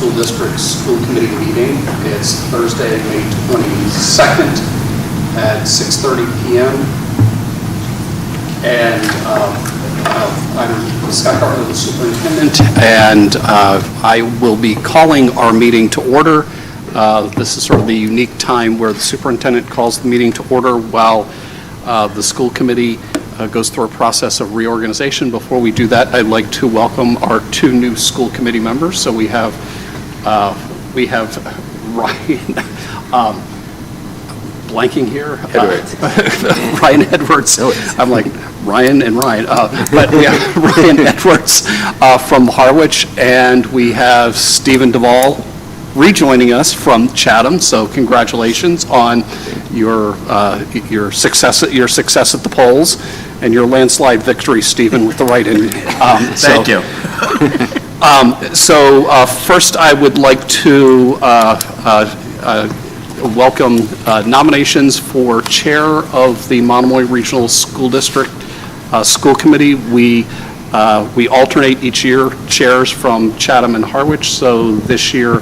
School District School Committee meeting. It's Thursday, May 22nd at 6:30 p.m. And I'm Scott Hartley, the superintendent, and I will be calling our meeting to order. This is sort of the unique time where the superintendent calls the meeting to order while the school committee goes through a process of reorganization. Before we do that, I'd like to welcome our two new school committee members. So we have Ryan, blanking here. Ryan Edwards. I'm like, Ryan and Ryan. But we have Ryan Edwards from Harwich, and we have Stephen Duvall rejoining us from Chatham. So congratulations on your success at the polls and your landslide victory, Stephen, with the write-in. Thank you. So first, I would like to welcome nominations for chair of the Monomoy Regional School District School Committee. We alternate each year chairs from Chatham and Harwich. So this year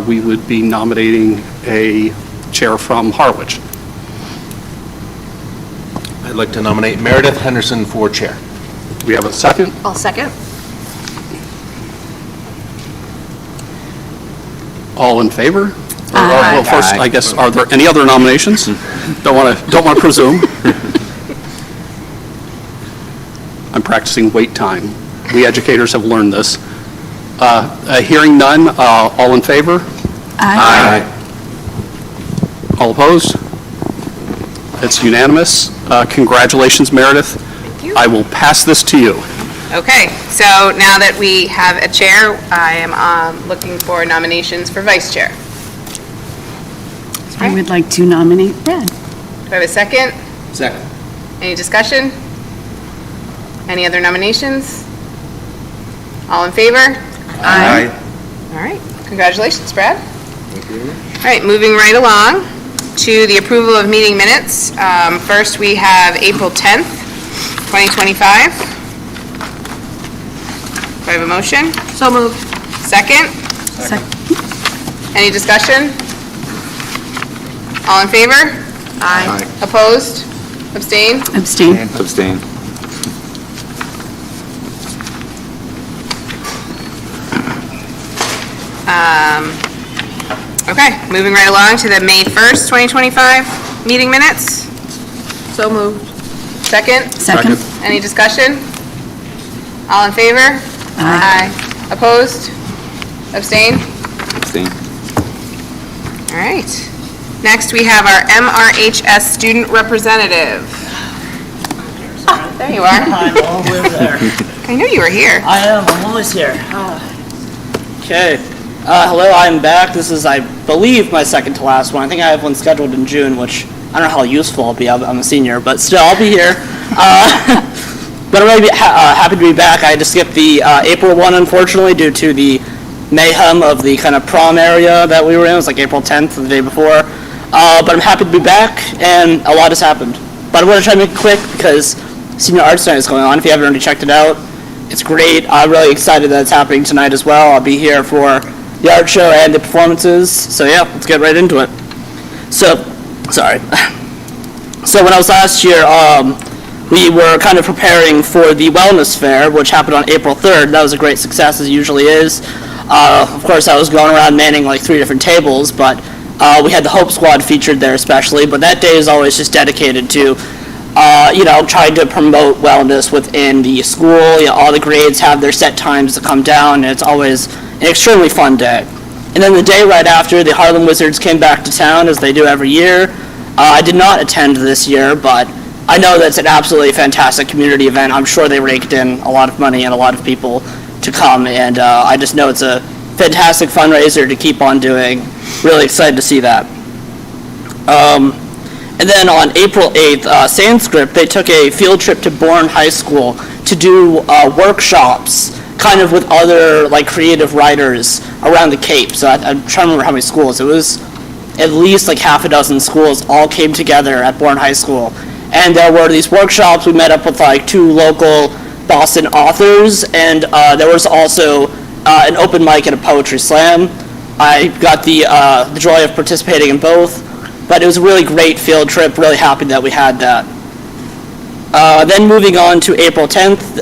we would be nominating a chair from Harwich. I'd like to nominate Meredith Henderson for chair. We have a second? I'll second. All in favor? Aye. Well, first, I guess, are there any other nominations? Don't want to presume. I'm practicing wait time. We educators have learned this. Hearing none, all in favor? Aye. All opposed? It's unanimous. Congratulations, Meredith. Thank you. I will pass this to you. Okay, so now that we have a chair, I am looking for nominations for vice chair. I would like to nominate Brad. Do I have a second? Second. Any discussion? Any other nominations? All in favor? Aye. All right, congratulations, Brad. Thank you. All right, moving right along to the approval of meeting minutes. First, we have April 10th, 2025. Do I have a motion? So moved. Second? Any discussion? All in favor? Aye. Opposed? Abstain? Abstain. Abstain. Okay, moving right along to the May 1st, 2025 meeting minutes. So moved. Second? Second. Any discussion? All in favor? Aye. Opposed? Abstain? Abstain. All right. Next, we have our MRHS student representative. There you are. I'm always there. I knew you were here. I am. I'm always here. Okay. Hello, I'm back. This is, I believe, my second to last one. I think I have one scheduled in June, which I don't know how useful I'll be. I'm a senior, but still, I'll be here. But I'm really happy to be back. I had to skip the April one, unfortunately, due to the mayhem of the kind of prom area that we were in. It was like April 10th, the day before. But I'm happy to be back, and a lot has happened. But I want to try to make it quick because Senior Arts Night is going on. If you haven't already checked it out, it's great. I'm really excited that it's happening tonight as well. I'll be here for the art show and the performances. So yeah, let's get right into it. So, sorry. So when I was last year, we were kind of preparing for the wellness fair, which happened on April 3rd. That was a great success, as it usually is. Of course, I was going around manning like 3 different tables, but we had the Hope Squad featured there especially. But that day is always just dedicated to, trying to promote wellness within the school. All the grades have their set times to come down, and it's always an extremely fun day. And then the day right after, the Harlem Wizards came back to town, as they do every year. I did not attend this year, but I know that's an absolutely fantastic community event. I'm sure they raked in a lot of money and a lot of people to come, and I just know it's a fantastic fundraiser to keep on doing. Really excited to see that. And then on April 8th, Sanskrit, they took a field trip to Bourne High School to do workshops kind of with other like creative writers around the Cape. So I'm trying to remember how many schools. It was at least like half a dozen schools all came together at Bourne High School. And there were these workshops. We met up with like 2 local Boston authors, and there was also an open mic and a poetry slam. I got the joy of participating in both, but it was a really great field trip, really happy that we had that. Then moving on to April 10th,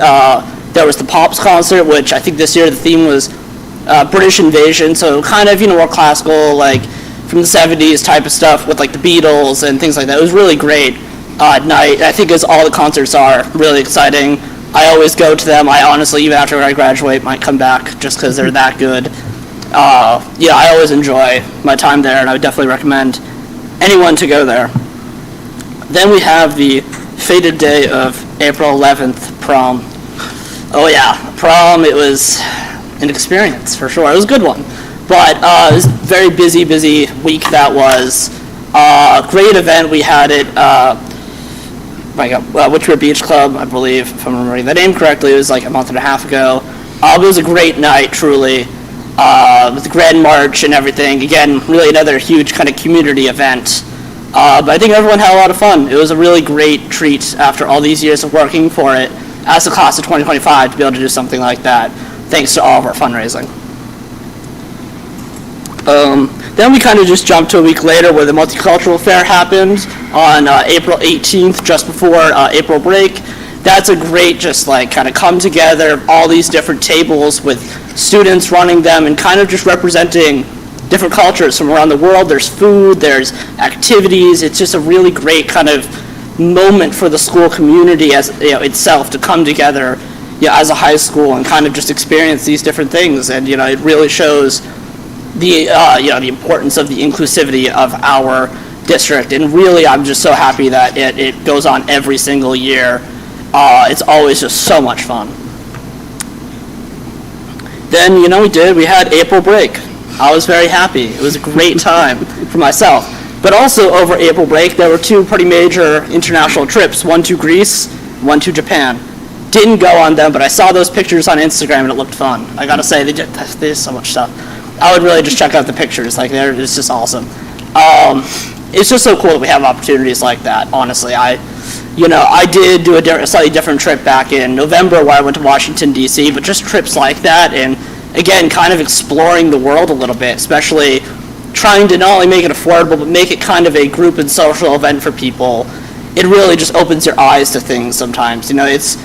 there was the Pops concert, which I think this year the theme was British Invasion, so kind of, more classical, like from the 70s type of stuff with like the Beatles and things like that. It was really great night. I think as all the concerts are, really exciting. I always go to them. I honestly, even after I graduate, might come back just because they're that good. I always enjoy my time there, and I would definitely recommend anyone to go there. Then we have the fated day of April 11th, prom. Oh yeah, prom, it was an experience for sure. It was a good one. But it was a very busy week that was. Great event. We had it, Witchburg Beach Club, I believe, if I'm remembering the name correctly. It was like a month and a half ago. It was a great night, truly, with the Grand March and everything. Again, really another huge kind of community event. But I think everyone had a lot of fun. It was a really great treat after all these years of working for it as the class of 2025 to be able to do something like that, thanks to all of our fundraising. Then we kind of just jumped to a week later where the Multicultural Fair happened on April 18th, just before April break. That's a great just like kind of come together of all these different tables with students running them and kind of just representing different cultures from around the world. There's food, there's activities. It's just a really great kind of moment for the school community as itself to come together as a high school and kind of just experience these different things. And it really shows the the importance of the inclusivity of our district. And really, I'm just so happy that it goes on every single year. It's always just so much fun. Then we had April break. I was very happy. It was a great time for myself. But also over April break, there were two pretty major international trips, one to Greece, one to Japan. Didn't go on them, but I saw those pictures on Instagram and it looked fun. I gotta say, there's so much stuff. I would really just check out the pictures. It's just awesome. It's just so cool that we have opportunities like that, honestly. I did do a slightly different trip back in November where I went to Washington, D.C., but just trips like that and, again, kind of exploring the world a little bit, especially trying to not only make it affordable, but make it kind of a group and social event for people. It really just opens your eyes to things sometimes. It's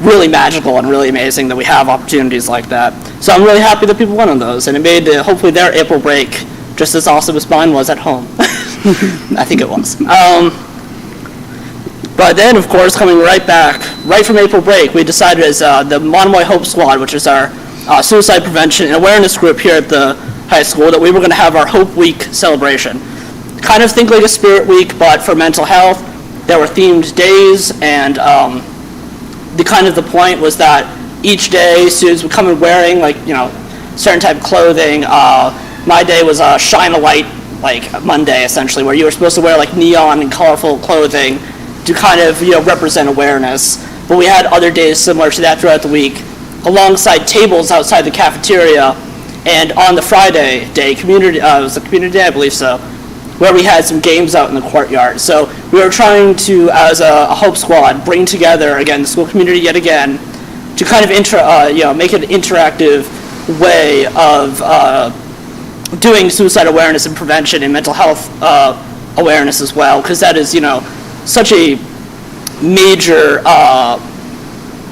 really magical and really amazing that we have opportunities like that. So I'm really happy that people went on those, and it made hopefully their April break just as awesome as mine was at home. I think it was. But then, of course, coming right from April break, we decided as the Monomoy Hope Squad, which is our suicide prevention and awareness group here at the high school, that we were going to have our Hope Week celebration. Kind of think like a Spirit Week, but for mental health. There were themed days, and the point was that each day students would come in wearing certain type of clothing. My day was a Shine a Light Monday, essentially, where you were supposed to wear neon and colorful clothing to kind of represent awareness. But we had other days similar to that throughout the week, alongside tables outside the cafeteria. And on the Friday day, it was a community day, I believe so, where we had some games out in the courtyard. So we were trying to, as a Hope Squad, bring together, again, the school community yet again, to kind of make it an interactive way of doing suicide awareness and prevention and mental health awareness as well, because that is, such a major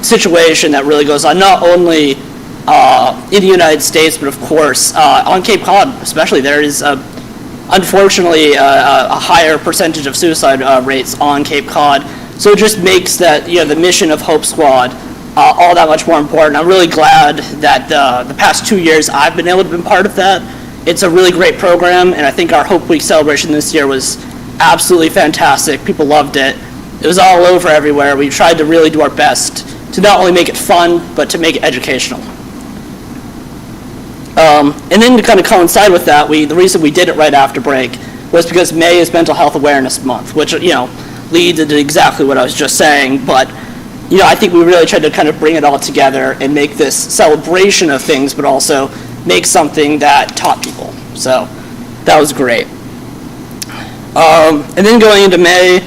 situation that really goes on, not only in the United States, but of course on Cape Cod especially. There is unfortunately a higher percentage of suicide rates on Cape Cod, so it just makes that the mission of Hope Squad all that much more important. I'm really glad that the past 2 years I've been able to be part of that. It's a really great program, and I think our Hope Week celebration this year was absolutely fantastic. People loved it. It was all over everywhere. We tried to really do our best to not only make it fun, but to make it educational. And then to kind of coincide with that, the reason we did it right after break was because May is Mental Health Awareness Month, which, leads into exactly what I was just saying. But, I think we really tried to kind of bring it all together and make this celebration of things, but also make something that taught people. So that was great. And then going into May,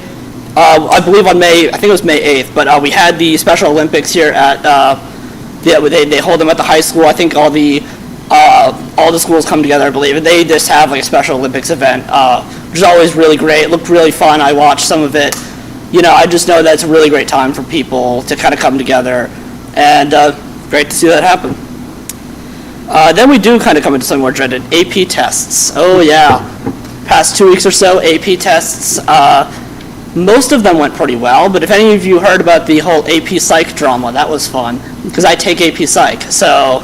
I believe I think it was May 8th, but we had the Special Olympics here at they hold them at the high school. I think all the schools come together, I believe, and they just have like a Special Olympics event, which is always really great. It looked really fun. I watched some of it. I just know that it's a really great time for people to kind of come together, and great to see that happen. Then we do kind of come into something more dreaded, AP tests. Oh yeah, past 2 weeks or so, AP tests. Most of them went pretty well, but if any of you heard about the whole AP Psych drama, that was fun, because I take AP Psych, so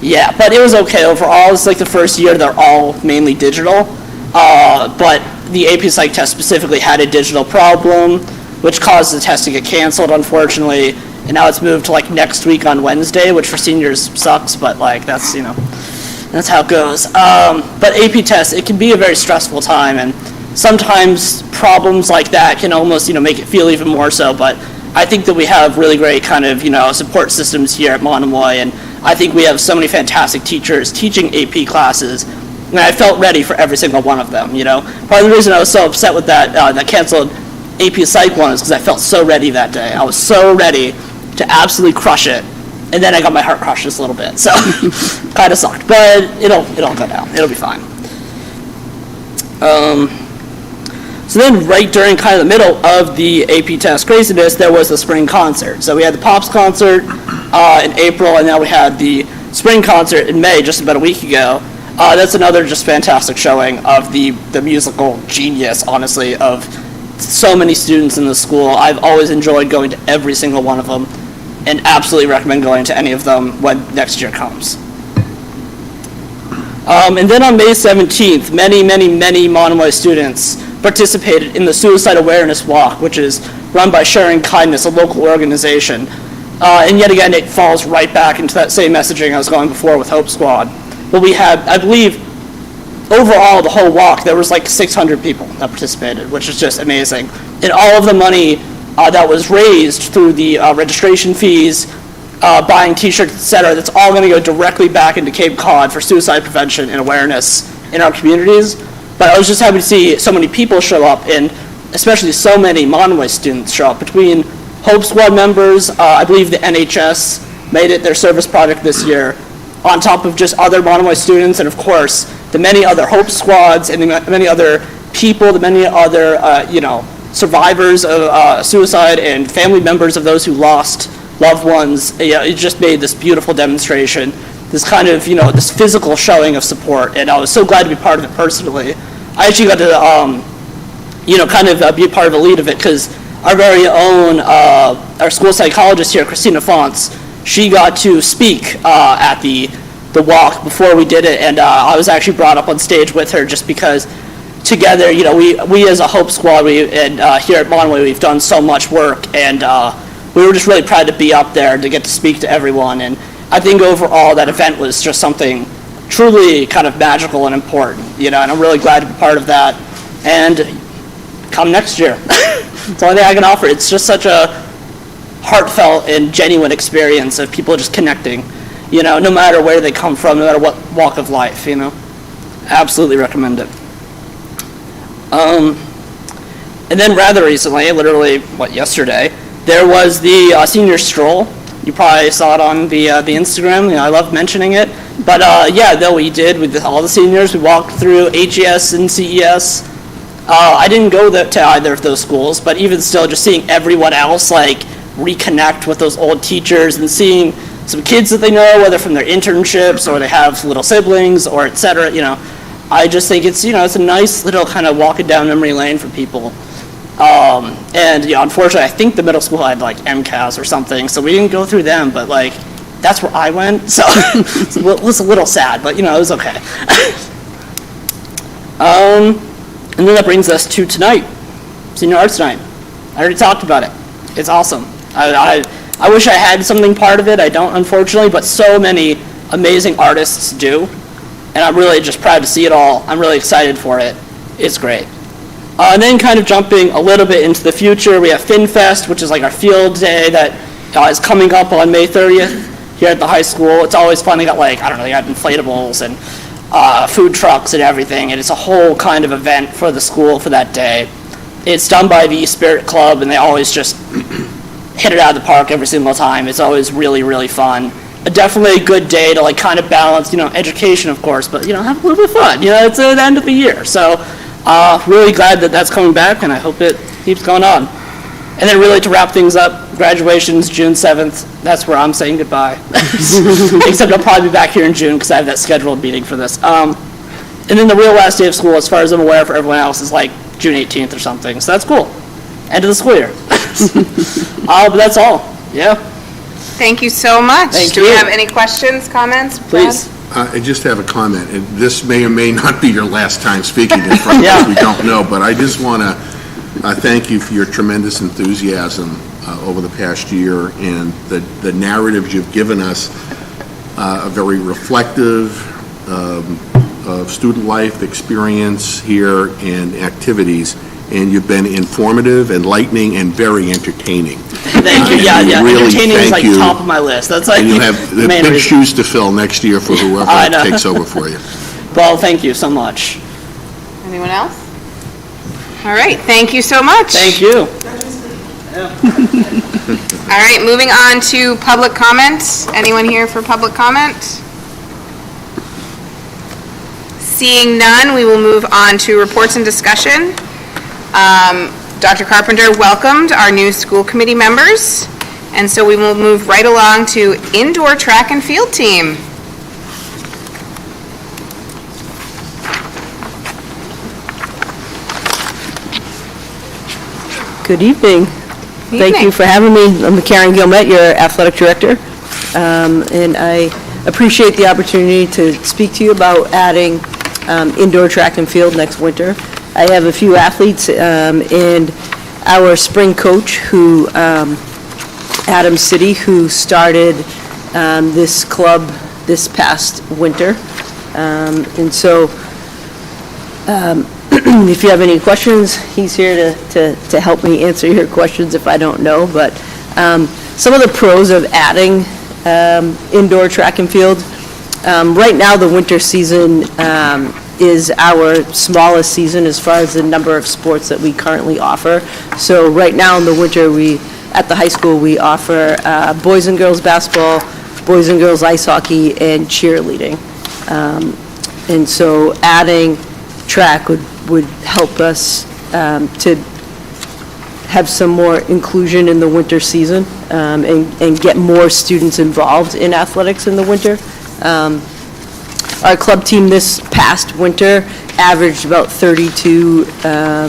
yeah, but it was okay overall. It's like the first year they're all mainly digital, but the AP Psych test specifically had a digital problem, which caused the test to get canceled, unfortunately, and now it's moved to like next week on Wednesday, which for seniors sucks, but like that's, that's how it goes. But AP tests, it can be a very stressful time, and sometimes problems like that can almost, make it feel even more so, but I think that we have really great kind of, support systems here at Monomoy, and I think we have so many fantastic teachers teaching AP classes, and I felt ready for every single one of them, Part of the reason I was so upset with that canceled AP Psych one is because I felt so ready that day. I was so ready to absolutely crush it, and then I got my heart crushed just a little bit, so kind of sucked, but it'll go down. It'll be fine. So then right during kind of the middle of the AP test craziness, there was the spring concert. So we had the Pops concert in April, and now we had the spring concert in May, just about a week ago. That's another just fantastic showing of the musical genius, honestly, of so many students in the school. I've always enjoyed going to every single one of them, and absolutely recommend going to any of them when next year comes. And then on May 17th, many Monomoy students participated in the Suicide Awareness Walk, which is run by Sharing Kindness, a local organization. And yet again, it falls right back into that same messaging I was going before with Hope Squad. But we had, I believe, overall, the whole walk, there was like 600 people that participated, which is just amazing. And all of the money that was raised through the registration fees, buying t-shirts, etc., that's all going to go directly back into Cape Cod for suicide prevention and awareness in our communities. But I was just happy to see so many people show up, and especially so many Monomoy students show up. Between Hope Squad members, I believe the NHS made it their service project this year, on top of just other Monomoy students, and of course, the many other Hope Squads and the many other people, the many other, survivors of suicide and family members of those who lost loved ones. It just made this beautiful demonstration, this kind of, this physical showing of support, and I was so glad to be part of it personally. I actually got to, kind of be part of the lead of it, because our very own, our school psychologist here, Christina Fonts, she got to speak at the walk before we did it, and I was actually brought up on stage with her just because together, we as a Hope Squad, and here at Monomoy, we've done so much work, and we were just really proud to be up there to get to speak to everyone, and I think overall that event was just something truly kind of magical and important, and I'm really glad to be part of that, and come next year. It's the only thing I can offer. It's just such a heartfelt and genuine experience of people just connecting, no matter where they come from, no matter what walk of life, Absolutely recommend it. And then rather recently, literally, yesterday, there was the senior stroll. You probably saw it on the Instagram. I love mentioning it. But we did with all the seniors. We walked through HES and CES. I didn't go to either of those schools, but even still, just seeing everyone else reconnect with those old teachers and seeing some kids that they know, whether from their internships or they have little siblings or et cetera, I just think it's, it's a nice little kind of walking down memory lane for people. And unfortunately, I think the middle school had MCAS or something, so we didn't go through them, but that's where I went, so it was a little sad, but it was okay. And then that brings us to tonight, Senior Arts Night. I already talked about it. It's awesome. I wish I had something part of it. I don't, unfortunately, but so many amazing artists do, and I'm really just proud to see it all. I'm really excited for it. It's great. And then kind of jumping a little bit into the future, we have FinFest, which is our field day that is coming up on May 30th here at the high school. It's always fun. They got they got inflatables and food trucks and everything, and it's a whole kind of event for the school for that day. It's done by the Spirit Club, and they always just hit it out of the park every single time. It's always really, really fun. definitely a good day to like kind of balance, education, of course, but, have a little bit of fun. It's the end of the year. So really glad that that's coming back, and I hope it keeps going on. And then really to wrap things up, graduation's June 7th. That's where I'm saying goodbye. Except I'll probably be back here in June because I have that scheduled meeting for this. And then the real last day of school, as far as I'm aware for everyone else, is like June 18th or something. So that's cool. End of the school year. But that's all. Yeah. Thank you so much. Thank Do we you. have any questions, comments? Brad? Please. I just have a comment, and this may or may not be your last time speaking in front of Yeah. us, we don't know, but I just want to thank you for your tremendous enthusiasm over the past year, and the narratives you've given us are very reflective of student life experience here and activities, and you've been informative, enlightening, and very entertaining. Thank you. Yeah. Really Entertaining is thank like you. top of my list. That's like And you have the main big reason. shoes to fill next year for I whoever know. takes over for you. Well, thank you so much. Anyone else? All right, thank you so much. Thank you. All right, moving on to public comment. Anyone here for public comment? Seeing none, we will move on to reports and discussion. Dr. Carpenter welcomed our new school committee members, and so we will move right along to indoor track and field team. Good evening. Thank Evening. you for having me. I'm Karen Gilmet, your athletic director, and I appreciate the opportunity to speak to you about adding indoor track and field next winter. I have a few athletes and our spring coach, who Adam City, who started this club this past winter, and so if you have any questions, he's here to help me answer your questions if I don't know. But some of the pros of adding indoor track and field, right now the winter season is our smallest season as far as the number of sports that we currently offer. So right now in the winter, at the high school, we offer boys and girls basketball, boys and girls ice hockey, and cheerleading. And so adding track would help us to have some more inclusion in the winter season and get more students involved in athletics in the winter. Our club team this past winter averaged about 32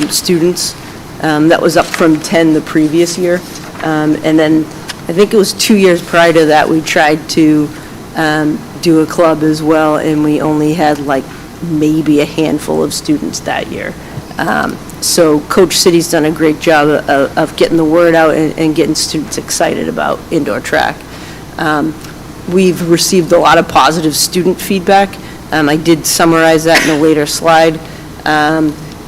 students. That was up from 10 the previous year. And then I think it was 2 years prior to that, we tried to do a club as well, and we only had like maybe a handful of students that year. So Coach City's done a great job of getting the word out and getting students excited about indoor track. We've received a lot of positive student feedback. I did summarize that in a later slide.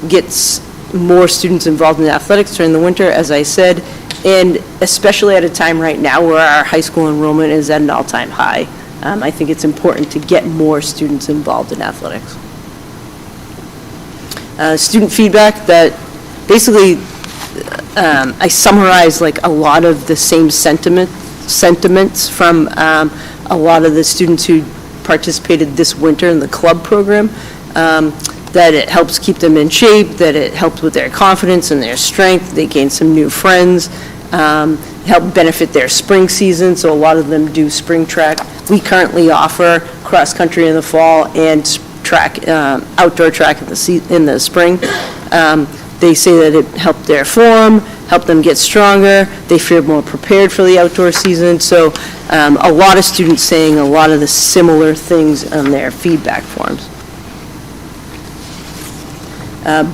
Gets more students involved in athletics during the winter, as I said, and especially at a time right now where our high school enrollment is at an all-time high. I think it's important to get more students involved in athletics. Student feedback that basically I summarized like a lot of the same sentiments from a lot of the students who participated this winter in the club program, that it helps keep them in shape, that it helps with their confidence and their strength, they gain some new friends, help benefit their spring season, so a lot of them do spring track. We currently offer cross-country in the fall and track, outdoor track in the spring. They say that it helped their form, helped them get stronger, they feel more prepared for the outdoor season, so a lot of students saying a lot of the similar things on their feedback forms.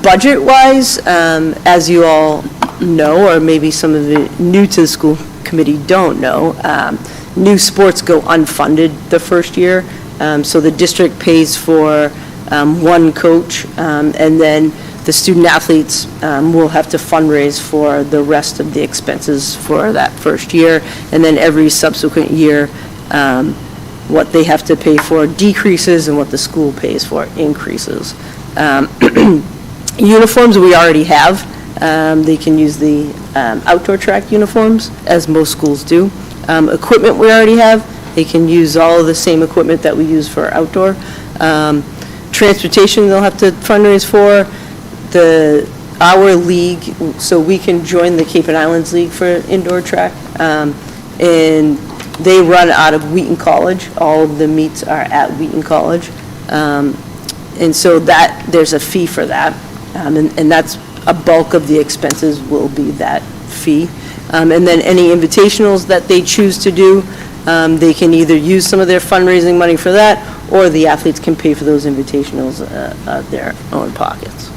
Budget-wise, as you all know, or maybe some of the new to the school committee don't know, new sports go unfunded the first year, so the district pays for one coach, and then the student athletes will have to fundraise for the rest of the expenses for that first year, and then every subsequent year, what they have to pay for decreases and what the school pays for increases. Uniforms we already have. They can use the outdoor track uniforms, as most schools do. Equipment we already have, They can use all of the same equipment that we use for outdoor. Transportation, they'll have to fundraise for. Our league, so we can join the Cape and Islands League for indoor track. And they run out of Wheaton College. All of the meets are at Wheaton College. And so there's a fee for that. And that's a bulk of the expenses will be that fee. And then any invitationals that they choose to do, they can either use some of their fundraising money for that, or the athletes can pay for those invitationals out of their own pockets.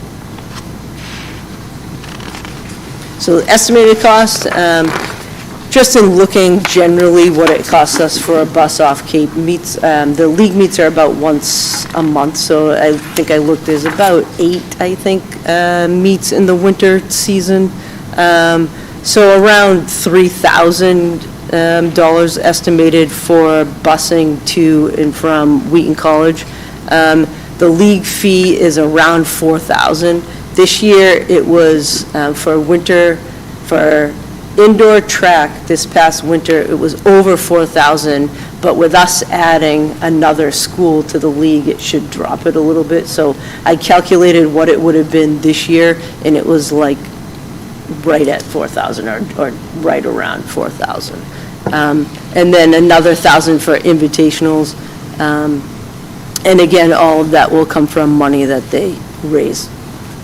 So estimated cost, just in looking generally what it costs us for a bus off Cape meets, the league meets are about once a month, so I think I looked, there's about 8, I think, meets in the winter season. So around $3,000 estimated for busing to and from Wheaton College. The league fee is around $4,000. This year, it was for indoor track this past winter, it was over $4,000, but with us adding another school to the league, it should drop it a little bit. So I calculated what it would have been this year, and it was like right at 4,000 or right around 4,000. And then another 1,000 for invitationals. And again, all of that will come from money that they raise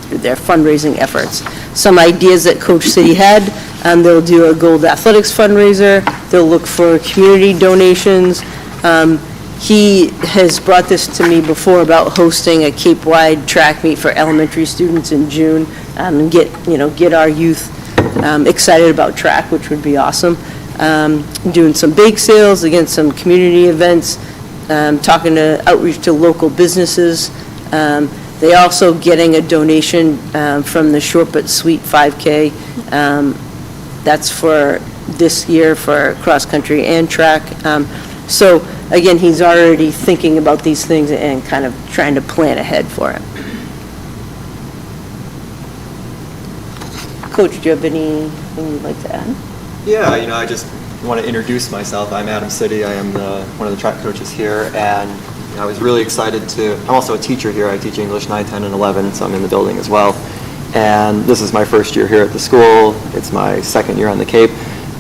through their fundraising efforts. Some ideas that Coach City had, they'll do a Gold Athletics fundraiser, they'll look for community donations. He has brought this to me before about hosting a Cape-wide track meet for elementary students in June, and get our youth excited about track, which would be awesome. Doing some bake sales, again, some community events, talking to outreach to local businesses. They also getting a donation from the Short But Sweet 5K. That's for this year for cross-country and track. So again, he's already thinking about these things and kind of trying to plan ahead for it. Coach, do you have anything you'd like to add? Yeah, I just want to introduce myself. I'm Adam City. I am one of the track coaches here, and I was really excited I'm also a teacher here. I teach English 9, 10, and 11, so I'm in the building as well. And this is my first year here at the school. It's my second year on the Cape,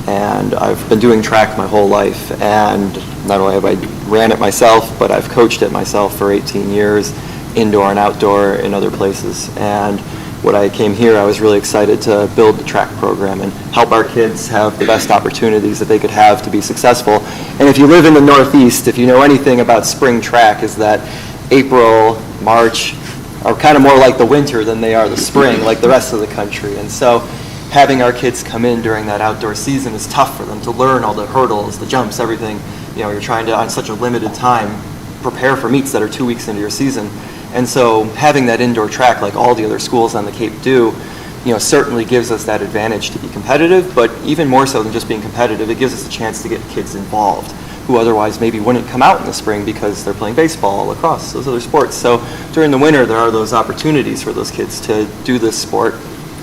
and I've been doing track my whole life. And not only have I ran it myself, but I've coached it myself for 18 years, indoor and outdoor in other places. And when I came here, I was really excited to build the track program and help our kids have the best opportunities that they could have to be successful. And if you live in the Northeast, if you know anything about spring track, is that April, March are kind of more like the winter than they are the spring, like the rest of the country. And so having our kids come in during that outdoor season is tough for them to learn all the hurdles, the jumps, everything. You're trying to, on such a limited time, prepare for meets that are 2 weeks into your season. And so having that indoor track like all the other schools on the Cape do, certainly gives us that advantage to be competitive, but even more so than just being competitive, it gives us a chance to get kids involved who otherwise maybe wouldn't come out in the spring because they're playing baseball, lacrosse, those other sports. So during the winter, there are those opportunities for those kids to do this sport,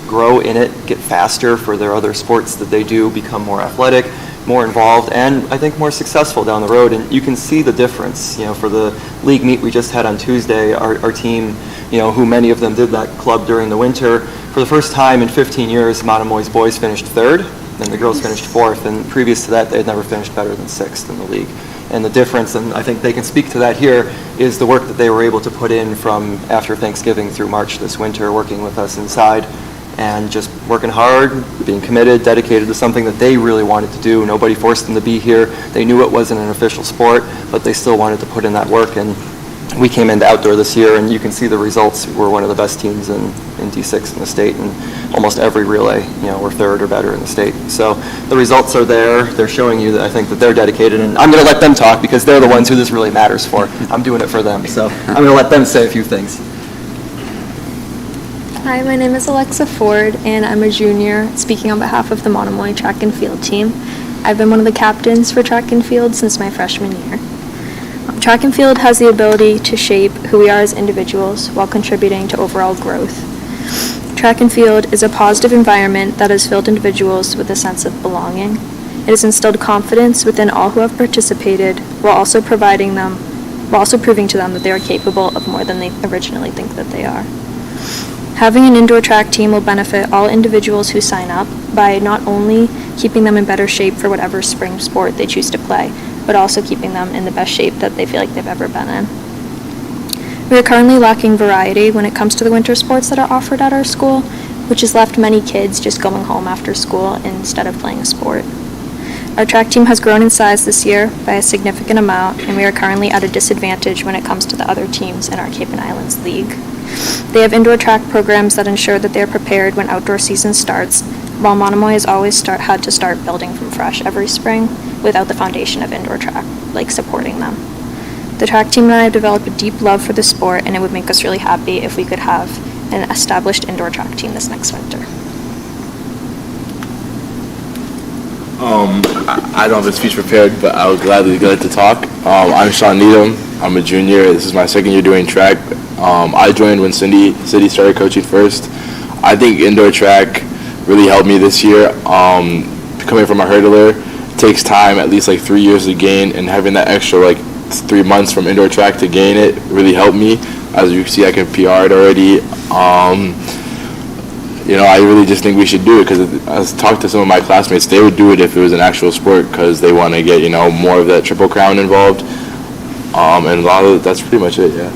grow in it, get faster for their other sports that they do, become more athletic, more involved, and I think more successful down the road. And you can see the difference. For the league meet we just had on Tuesday, our team, who many of them did that club during the winter, for the first time in 15 years, Monomoy's boys finished 3rd, and the girls finished 4th, and previous to that, they had never finished better than 6th in the league. And the difference, and I think they can speak to that here, is the work that they were able to put in from after Thanksgiving through March this winter, working with us inside, and just working hard, being committed, dedicated to something that they really wanted to do. Nobody forced them to be here. They knew it wasn't an official sport, but they still wanted to put in that work. And we came into outdoor this year, and you can see the results. We're one of the best teams in D6 in the state, and almost every relay, we're 3rd or better in the state. So the results are there. They're showing you that I think that they're dedicated, and I'm going to let them talk because they're the ones who this really matters for. I'm doing it for them, so I'm going to let them say a few things. Hi, my name is Alexa Ford, and I'm a junior speaking on behalf of the Monomoy track and field team. I've been one of the captains for track and field since my freshman year. Track and field has the ability to shape who we are as individuals while contributing to overall growth. Track and field is a positive environment that has filled individuals with a sense of belonging. It has instilled confidence within all who have participated, while also proving to them that they are capable of more than they originally think that they are. Having an indoor track team will benefit all individuals who sign up by not only keeping them in better shape for whatever spring sport they choose to play, but also keeping them in the best shape that they feel like they've ever been in. We are currently lacking variety when it comes to the winter sports that are offered at our school, which has left many kids just going home after school instead of playing a sport. Our track team has grown in size this year by a significant amount, and we are currently at a disadvantage when it comes to the other teams in our Cape and Islands League. They have indoor track programs that ensure that they are prepared when outdoor season starts, while Monomoy has always had to start building from fresh every spring without the foundation of indoor track, supporting them. The track team and I have developed a deep love for the sport, and it would make us really happy if we could have an established indoor track team this next winter. I don't have a speech prepared, but I would gladly go to talk. I'm Sean Needham. I'm a junior. This is my second year doing track. I joined when City started coaching first. I think indoor track really helped me this year. Coming from a hurdler, it takes time, at least 3 years to gain, and having that extra 3 months from indoor track to gain it really helped me. As you can see, I can PR it already. I really just think we should do it because I talked to some of my classmates. They would do it if it was an actual sport because they want to get, more of that Triple Crown involved. And a lot of that's pretty much it, yeah.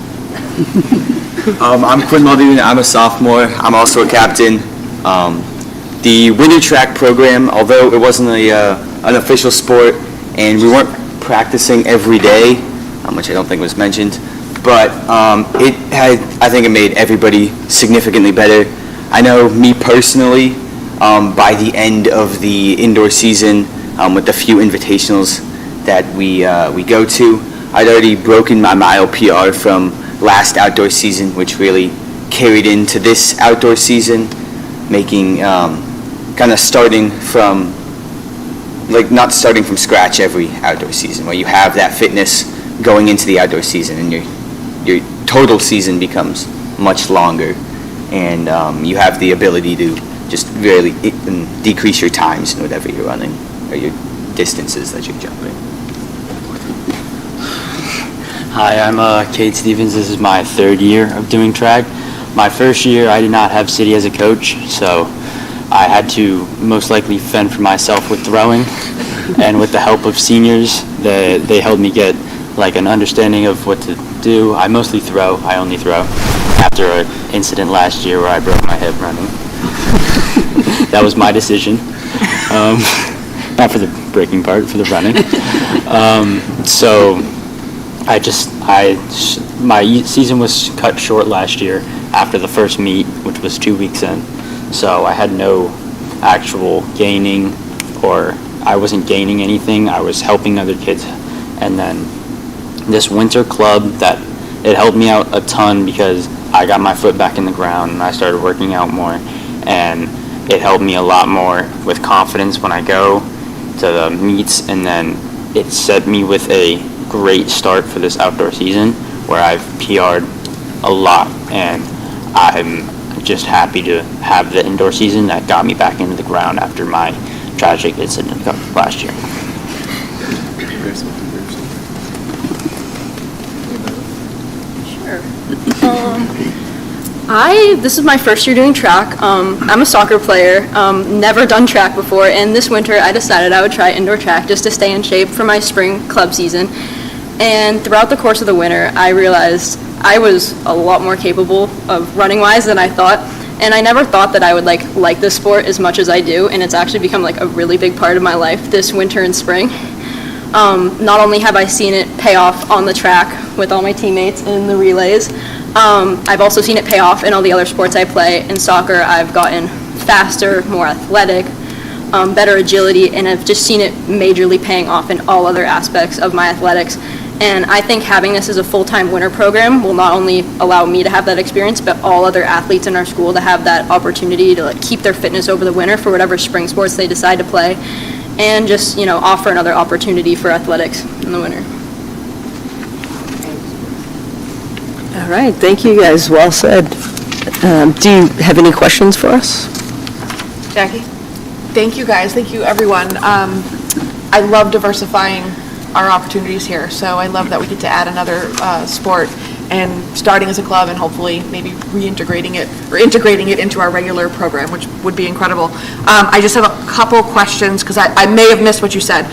I'm Quinn Muldoon. I'm a sophomore. I'm also a captain. The winter track program, although it wasn't an official sport and we weren't practicing every day, which I don't think was mentioned, but I think it made everybody significantly better. I know me personally, by the end of the indoor season, with the few invitationals that we go to, I'd already broken my mile PR from last outdoor season, which really carried into this outdoor season, making kind of starting from not starting from scratch every outdoor season, where you have that fitness going into the outdoor season, and your total season becomes much longer. And you have the ability to just really decrease your times in whatever you're running, or your distances that you're jumping. Hi, I'm Cade Stevens. This is my third year of doing track. My first year, I did not have City as a coach, so I had to most likely fend for myself with throwing. And with the help of seniors, they helped me get an understanding of what to do. I mostly throw. I only throw. After an incident last year where I broke my hip running. That was my decision. Not for the breaking part, for the running. So my season was cut short last year after the first meet, which was 2 weeks in. So I had no actual gaining, or I wasn't gaining anything. I was helping other kids. And then this winter club, it helped me out a ton because I got my foot back in the ground and I started working out more, and it helped me a lot more with confidence when I go to the meets, and then it set me with a great start for this outdoor season where I've PR'd a lot, and I'm just happy to have the indoor season that got me back into the ground after my tragic incident last year. This is my first year doing track. I'm a soccer player, never done track before, and this winter I decided I would try indoor track just to stay in shape for my spring club season. And throughout the course of the winter, I realized I was a lot more capable of running-wise than I thought, and I never thought that I would like this sport as much as I do, and it's actually become a really big part of my life this winter and spring. Not only have I seen it pay off on the track with all my teammates in the relays, I've also seen it pay off in all the other sports I play. In soccer, I've gotten faster, more athletic, better agility, and I've just seen it majorly paying off in all other aspects of my athletics. And I think having this as a full-time winter program will not only allow me to have that experience, but all other athletes in our school to have that opportunity to keep their fitness over the winter for whatever spring sports they decide to play, and just offer another opportunity for athletics in the winter. All right, thank you guys, well said. Do you have any questions for us? Jackie? Thank you, guys. Thank you, everyone. I love diversifying our opportunities here, so I love that we get to add another sport and starting as a club and hopefully maybe reintegrating it or integrating it into our regular program, which would be incredible. I just have a couple questions because I may have missed what you said.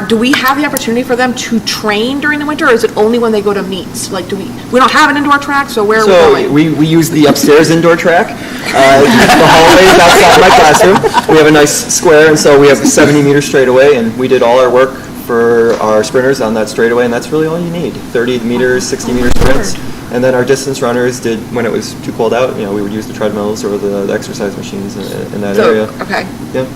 Do we have the opportunity for them to train during the winter, or is it only when they go to meets? Like, we don't have an indoor track, so where are we going? We use the upstairs indoor track. The hallway is outside my classroom. We have a nice square, and so we have a 70-meter straightaway, and we did all our work for our sprinters on that straightaway, and that's really all you need. 30 meters, 60-meter sprints. And then our distance runners did, when it was too cold out, we would use the treadmills or the exercise machines in that area. Okay. Yeah.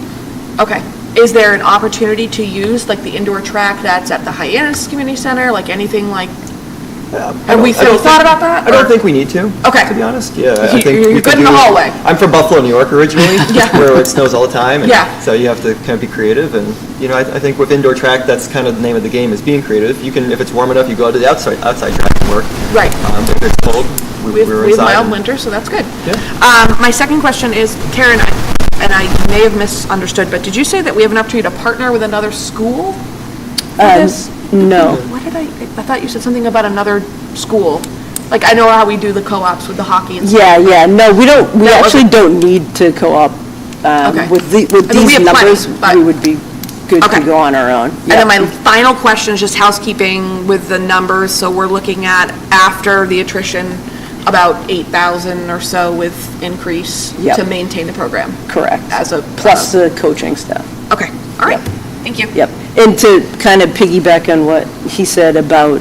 Okay. Is there an opportunity to use like the indoor track that's at the Hyannis Community Center, like anything like? Have we thought about that? I don't think we need to. Okay. To be honest, yeah. I think You're good in the hallway. I'm from Buffalo, New York originally, where it snows all the time. And Yeah. So you have to kind of be creative, and I think with indoor track, that's kind of the name of the game is being creative. You can, if it's warm enough, you go to the outside track and work. Right. If it's cold, We we're have inside. mild winter, so that's good. Yeah. My second question is, Karen, and I may have misunderstood, but did you say that we have an opportunity to partner with another school for this? No. What did I thought you said something about another school. Like, I know how we do the co-ops with the hockey and stuff. Yeah, no, we No, actually okay. don't need to co-op. Okay. With I mean, we these have plenty, numbers, but- we would be good Okay. to go on our own. And then my final question is just housekeeping with the numbers. So we're looking at, after the attrition, about 8,000 or so with increase Yep. to maintain the program. Correct. As a. Plus the coaching staff. Okay, all right, thank you. Yep. And to kind of piggyback on what he said about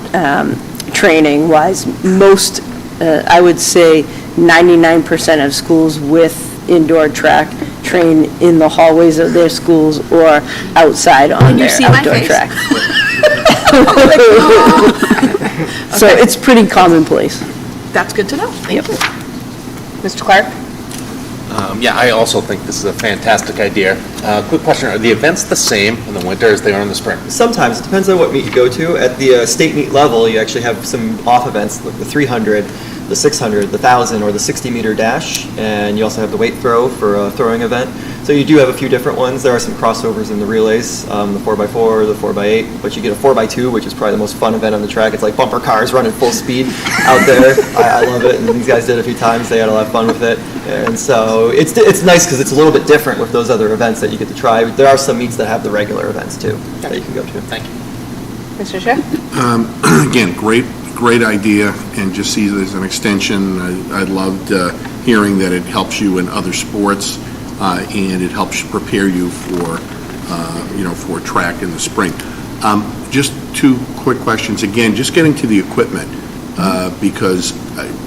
training-wise, most, I would say 99% of schools with indoor track train in the hallways of their schools or outside on Can you their see my outdoor face? track. So it's pretty commonplace. That's good to know, thank you. Mr. Clark? Yeah, I also think this is a fantastic idea. Quick question, are the events the same in the winter as they are in the spring? Sometimes, it depends on what meet you go to. At the state meet level, you actually have some off events, like the 300, the 600, the 1,000, or the 60-meter dash, and you also have the weight throw for a throwing event. So you do have a few different ones. There are some crossovers in the relays, the 4x4, the 4x8, but you get a 4x2, which is probably the most fun event on the track. It's like bumper cars running full speed out there. I love it, and these guys did it a few times. They had a lot of fun with it. And so it's nice because it's a little bit different with those other events that you get to try. There are some meets that have the regular events, too, that you can go to. Thank you. Mr. Shea? Again, great idea, and just see it as an extension. I loved hearing that it helps you in other sports, and it helps prepare you for, for track in the spring. Just two quick questions. Again, just getting to the equipment, because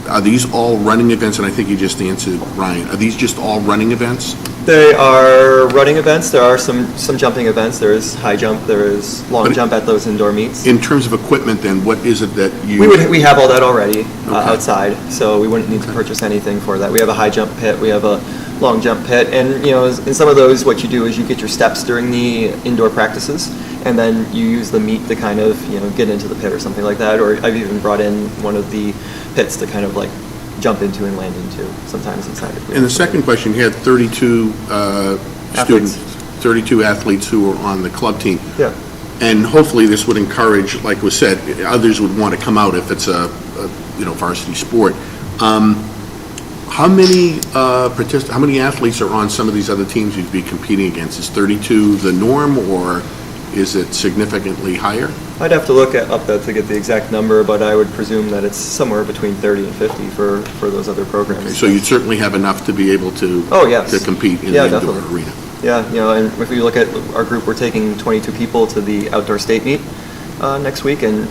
are these all running events? And I think you just answered, Ryan. Are these just all running events? They are running events. There are some jumping events. There is high jump. There is long jump at those indoor meets. In terms of equipment, then, what is it that you... We have all that already outside, so we wouldn't need to purchase anything for that. We have a high jump pit. We have a long jump pit, and in some of those, what you do is you get your steps during the indoor practices, and then you use the meet to kind of get into the pit or something like that. Or I've even brought in one of the pits to kind of like jump into and land into sometimes inside. And the second question, you had 32 students, 32 athletes who are on the club team. Yeah. And hopefully this would encourage, like was said, others would want to come out if it's a varsity sport. How many athletes are on some of these other teams you'd be competing against? Is 32 the norm, or is it significantly higher? I'd have to look up that to get the exact number, but I would presume that it's somewhere between 30 and 50 for those other programs. Okay, so you'd certainly have enough to be able to to compete in the indoor definitely. arena. Yeah, and if you look at our group, we're taking 22 people to the outdoor state meet next week, and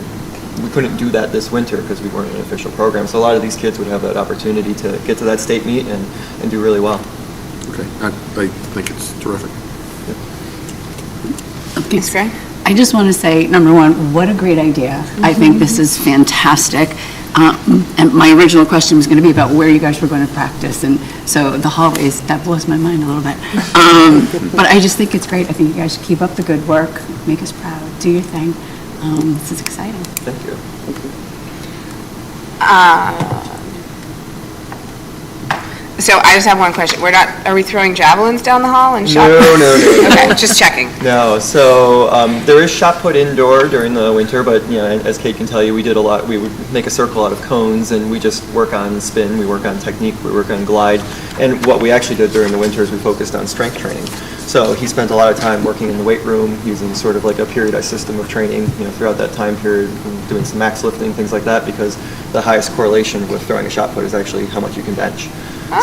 we couldn't do that this winter because we weren't an official program. So a lot of these kids would have that opportunity to get to that state meet and do really well. Okay, I think it's terrific. Thanks, Gray. I just want to say, number one, what a great idea. I think this is fantastic. And my original question was going to be about where you guys were going to practice. And so the hallways, that blows my mind a little bit. But I just think it's great. I think you guys should keep up the good work, make us proud, do your thing. This is exciting. Thank you. So I just have one question. Are we throwing javelins down the hall and shot? No. Okay, just checking. No, so there is shot put indoor during the winter, but as Kate can tell you, we did a lot. We would make a circle out of cones, and we just work on spin, we work on technique, we work on glide. And what we actually did during the winter is we focused on strength training. So he spent a lot of time working in the weight room, using sort of like a periodized system of training, throughout that time period, doing some max lifting, things like that, because the highest correlation with throwing a shot put is actually how much you can bench.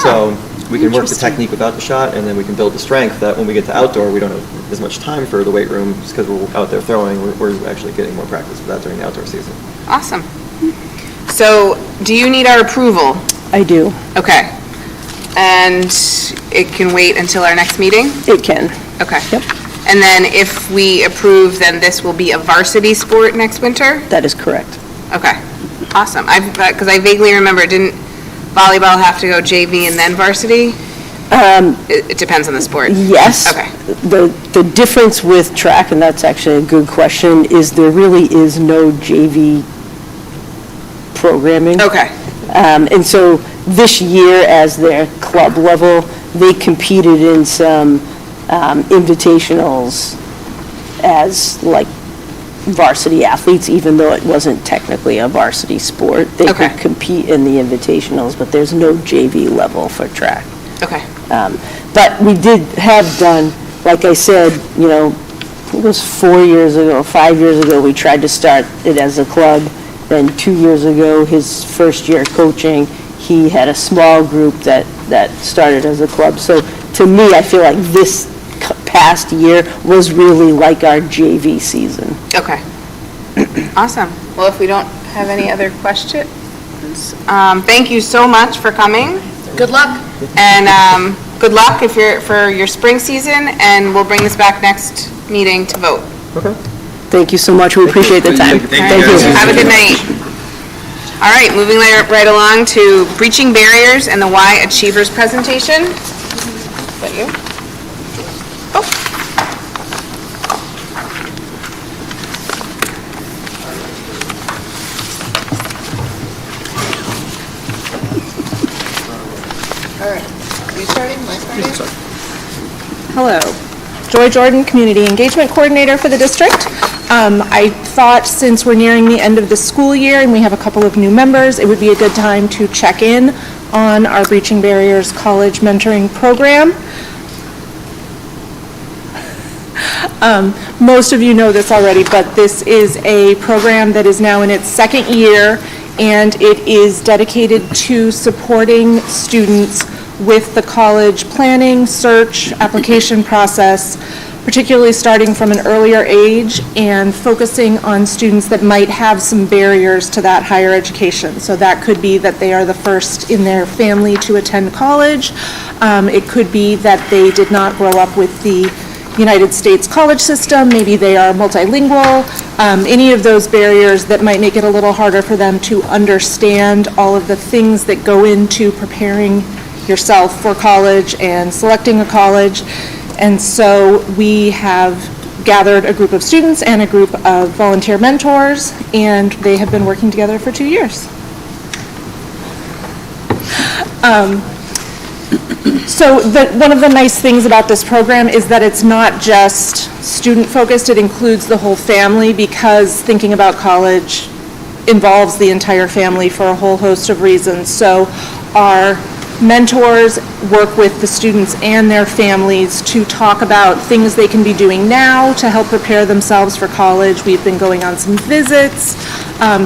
So we can work the technique without the shot, and then we can build the strength that when we get to outdoor, we don't have as much time for the weight room just because we're out there throwing. We're actually getting more practice with that during the outdoor season. Awesome. So do you need our approval? I do. Okay. And it can wait until our next meeting? It can. Okay. Yep. And then if we approve, then this will be a varsity sport next winter? That is correct. Okay. Awesome. Because I vaguely remember, didn't volleyball have to go JV and then varsity? It depends on the sport. Yes. Okay. The difference with track, and that's actually a good question, is there really is no JV programming. Okay. And so this year, as their club level, they competed in some invitationals as like varsity athletes, even though it wasn't technically a varsity sport. They Okay. could compete in the invitationals, but there's no JV level for track. Okay. But we did have done, like I said, I think it was 4 years ago, 5 years ago, we tried to start it as a club. Then 2 years ago, his first year coaching, he had a small group that started as a club. So to me, I feel like this past year was really like our JV season. Okay. Awesome. Well, if we don't have any other questions, thank you so much for coming. Good luck. And good luck for your spring season, and we'll bring this back next meeting to vote. Okay. Thank you so much. We appreciate the time. Thank you. Have a good night. All right, moving right along to breaching barriers and the Y Achievers presentation. Is that you? Oh. All right. Are you starting? Am I starting? Hello. Joy Jordan, Community Engagement Coordinator for the district. I thought since we're nearing the end of the school year and we have a couple of new members, it would be a good time to check in on our Breaching Barriers College Mentoring Program. Most of you know this already, but this is a program that is now in its second year, and it is dedicated to supporting students with the college planning, search, application process, particularly starting from an earlier age and focusing on students that might have some barriers to that higher education. So that could be that they are the first in their family to attend college. It could be that they did not grow up with the United States college system. Maybe they are multilingual. Any of those barriers that might make it a little harder for them to understand all of the things that go into preparing yourself for college and selecting a college. And so we have gathered a group of students and a group of volunteer mentors, and they have been working together for 2 years. So one of the nice things about this program is that it's not just student-focused, it includes the whole family, because thinking about college involves the entire family for a whole host of reasons. So our mentors work with the students and their families to talk about things they can be doing now to help prepare themselves for college. We've been going on some visits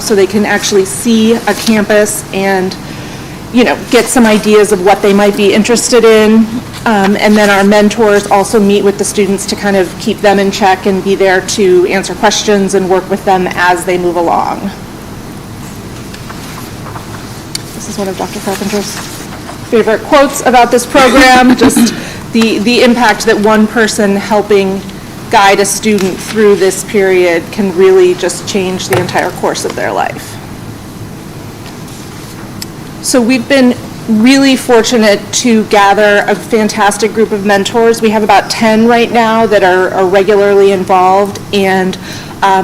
so they can actually see a campus and get some ideas of what they might be interested in. And then our mentors also meet with the students to kind of keep them in check and be there to answer questions and work with them as they move along. This is one of Dr. Carpenter's favorite quotes about this program, just the impact that one person helping guide a student through this period can really just change the entire course of their life. So we've been really fortunate to gather a fantastic group of mentors. We have about 10 right now that are regularly involved, and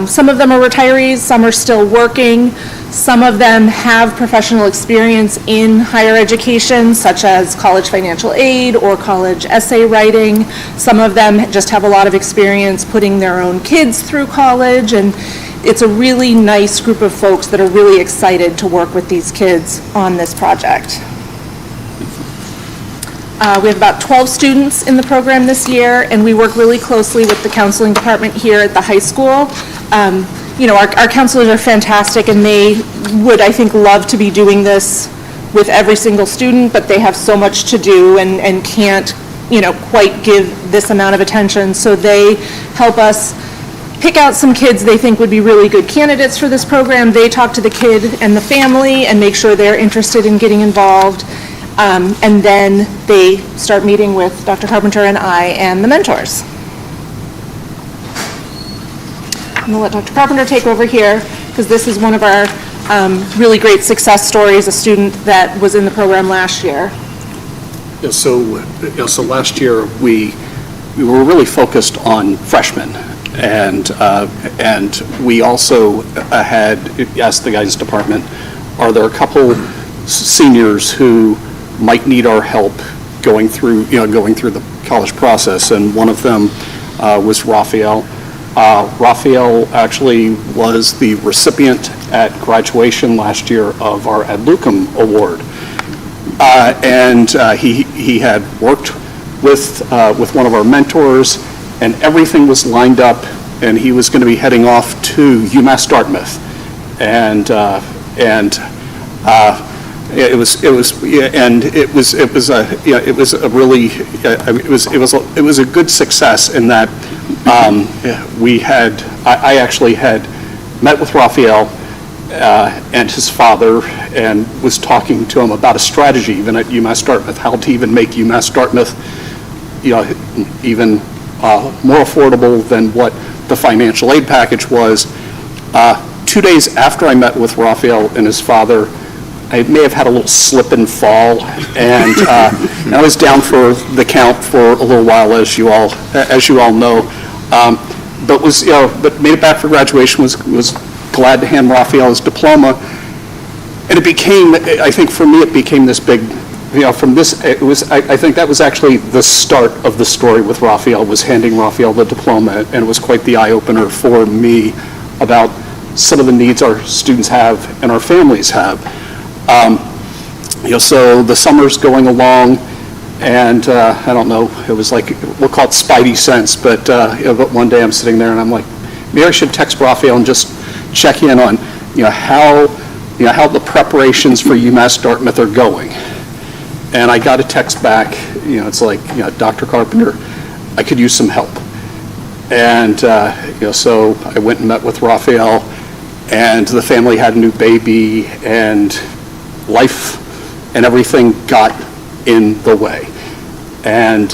some of them are retirees, some are still working, some of them have professional experience in higher education, such as college financial aid or college essay writing. Some of them just have a lot of experience putting their own kids through college, and it's a really nice group of folks that are really excited to work with these kids on this project. We have about 12 students in the program this year, and we work really closely with the counseling department here at the high school. Our counselors are fantastic, and they would, I think, love to be doing this with every single student, but they have so much to do and can't, quite give this amount of attention. So they help us pick out some kids they think would be really good candidates for this program. They talk to the kid and the family and make sure they're interested in getting involved. And then they start meeting with Dr. Carpenter and I and the mentors. I'm going to let Dr. Carpenter take over here, because this is one of our really great success stories, a student that was in the program last year. Yeah, so last year we were really focused on freshmen, and we also had asked the guidance department, are there a couple seniors who might need our help going through the college process? And one of them was Raphael. Raphael actually was the recipient at graduation last year of our Ad Lucem Award. And he had worked with one of our mentors, and everything was lined up, and he was going to be heading off to UMass Dartmouth. It was a good success in that I actually had met with Raphael and his father and was talking to him about a strategy even at UMass Dartmouth, how to even make UMass Dartmouth even more affordable than what the financial aid package was. 2 days after I met with Raphael and his father, I may have had a little slip and fall, and I was down for the count for a little while, as you all know. But made it back for graduation. Was glad to hand Raphael his diploma, and it became, I think for me, it became this big. From this, it was. I think that was actually the start of the story with Raphael. Was handing Raphael the diploma, and it was quite the eye opener for me about some of the needs our students have and our families have. So the summer's going along, and I don't know, it was like, we'll call it spidey sense, but one day I'm sitting there and I'm like, maybe I should text Raphael and just check in on, how the preparations for UMass Dartmouth are going. And I got a text back, it's like, Dr. Carpenter, I could use some help. And, so I went and met with Raphael, and the family had a new baby, and life and everything got in the way. And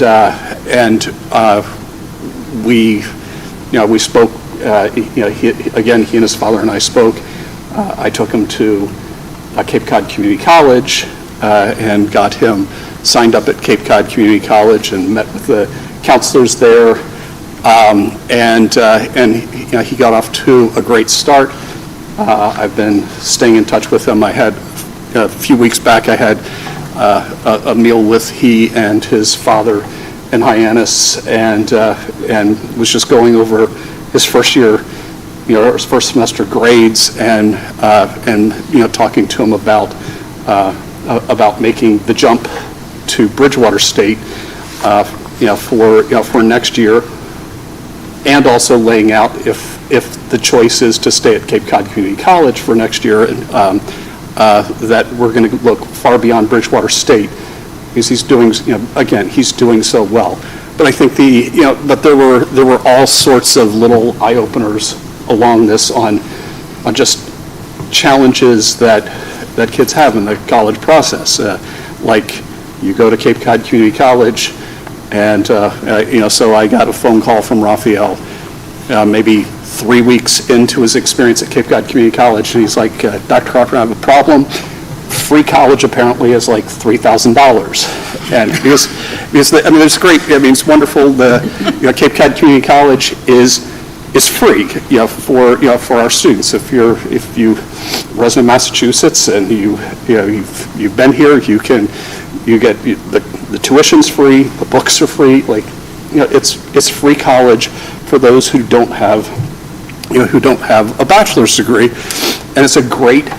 we spoke, he and his father and I spoke. I took him to Cape Cod Community College and got him signed up at Cape Cod Community College and met with the counselors there. He got off to a great start. I've been staying in touch with him. I had, a few weeks back, I had a meal with he and his father in Hyannis, and was just going over his first year, his first semester grades, and talking to him about making the jump to Bridgewater State, for next year, and also laying out if the choice is to stay at Cape Cod Community College for next year, that we're going to look far beyond Bridgewater State, because he's doing, he's doing so well. But I think but there were all sorts of little eye openers along this on just challenges that kids have in the college process. Like, you go to Cape Cod Community College, and so I got a phone call from Raphael maybe 3 weeks into his experience at Cape Cod Community College, and he's like, Dr. Carpenter, I have a problem. free college apparently is like $3,000. And because it's great, it's wonderful, Cape Cod Community College is free, for our students. If you resident of Massachusetts and you've been here, you get the tuition's free, the books are free, it's free college for those who don't have a bachelor's degree, and it's a great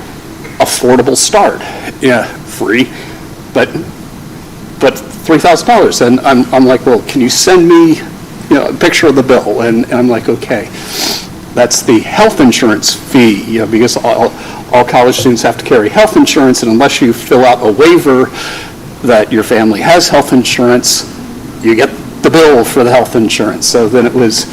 affordable start. Free, but $3,000, and I'm like, well, can you send me a picture of the bill? And I'm like, okay, that's the health insurance fee, because all college students have to carry health insurance, and unless you fill out a waiver that your family has health insurance, you get the bill for the health insurance. So then it was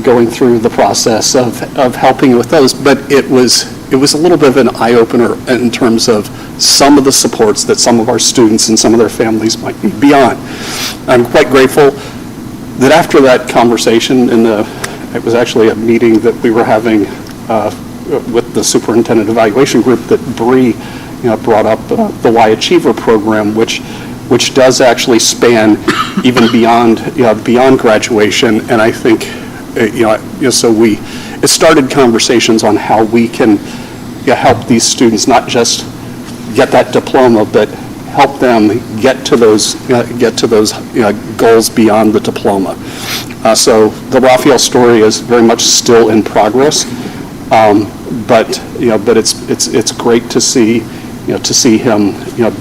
going through the process of helping with those, but it was a little bit of an eye-opener in terms of some of the supports that some of our students and some of their families might be beyond. I'm quite grateful that after that conversation, it was actually a meeting that we were having with the superintendent evaluation group, that Bree brought up the Y Achiever program, which does actually span even beyond graduation, and I think so it started conversations on how we can help these students not just get that diploma, but help them get to those goals beyond the diploma. So the Raphael story is very much still in progress, but it's great to see him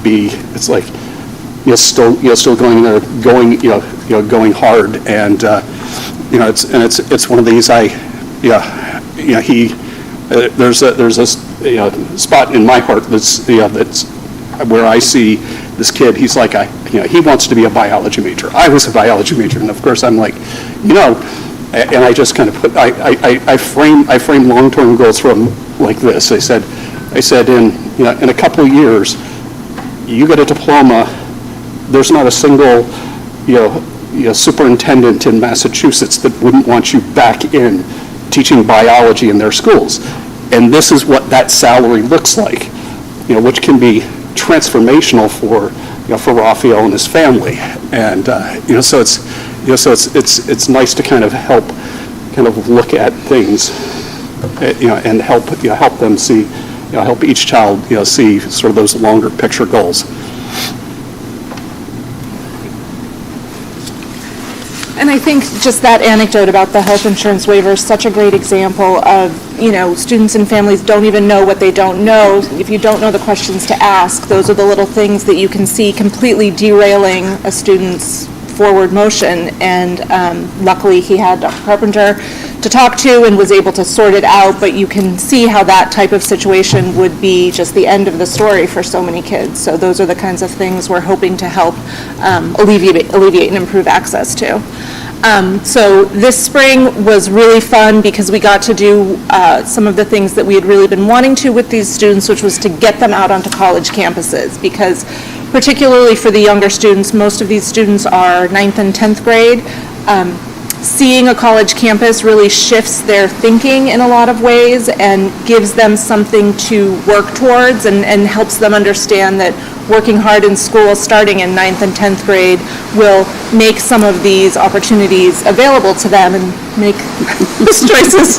be. It's like still going there, going hard, and it's one of these. There's a spot in my heart that's where I see this kid. He's like, he wants to be a biology major. I was a biology major, and of course I'm like, and I just kind of put, I frame long-term goals for him like this. I said in a couple of years, you get a diploma. There's not a single superintendent in Massachusetts that wouldn't want you back in teaching biology in their schools, and this is what that salary looks like, which can be transformational for Raphael and his family, and so it's nice to kind of help look at things, and help them see, help each child see sort of those longer picture goals. And I think just that anecdote about the health insurance waiver is such a great example of, students and families don't even know what they don't know. If you don't know the questions to ask, those are the little things that you can see completely derailing a student's forward motion. And luckily, he had Dr. Carpenter to talk to and was able to sort it out. But you can see how that type of situation would be just the end of the story for so many kids. So those are the kinds of things we're hoping to help alleviate and improve access to. So this spring was really fun because we got to do some of the things that we had really been wanting to with these students, which was to get them out onto college campuses, because particularly for the younger students, most of these students are 9th and 10th grade. Seeing a college campus really shifts their thinking in a lot of ways and gives them something to work towards, and helps them understand that working hard in school starting in 9th and 10th grade will make some of these opportunities available to them and make those choices.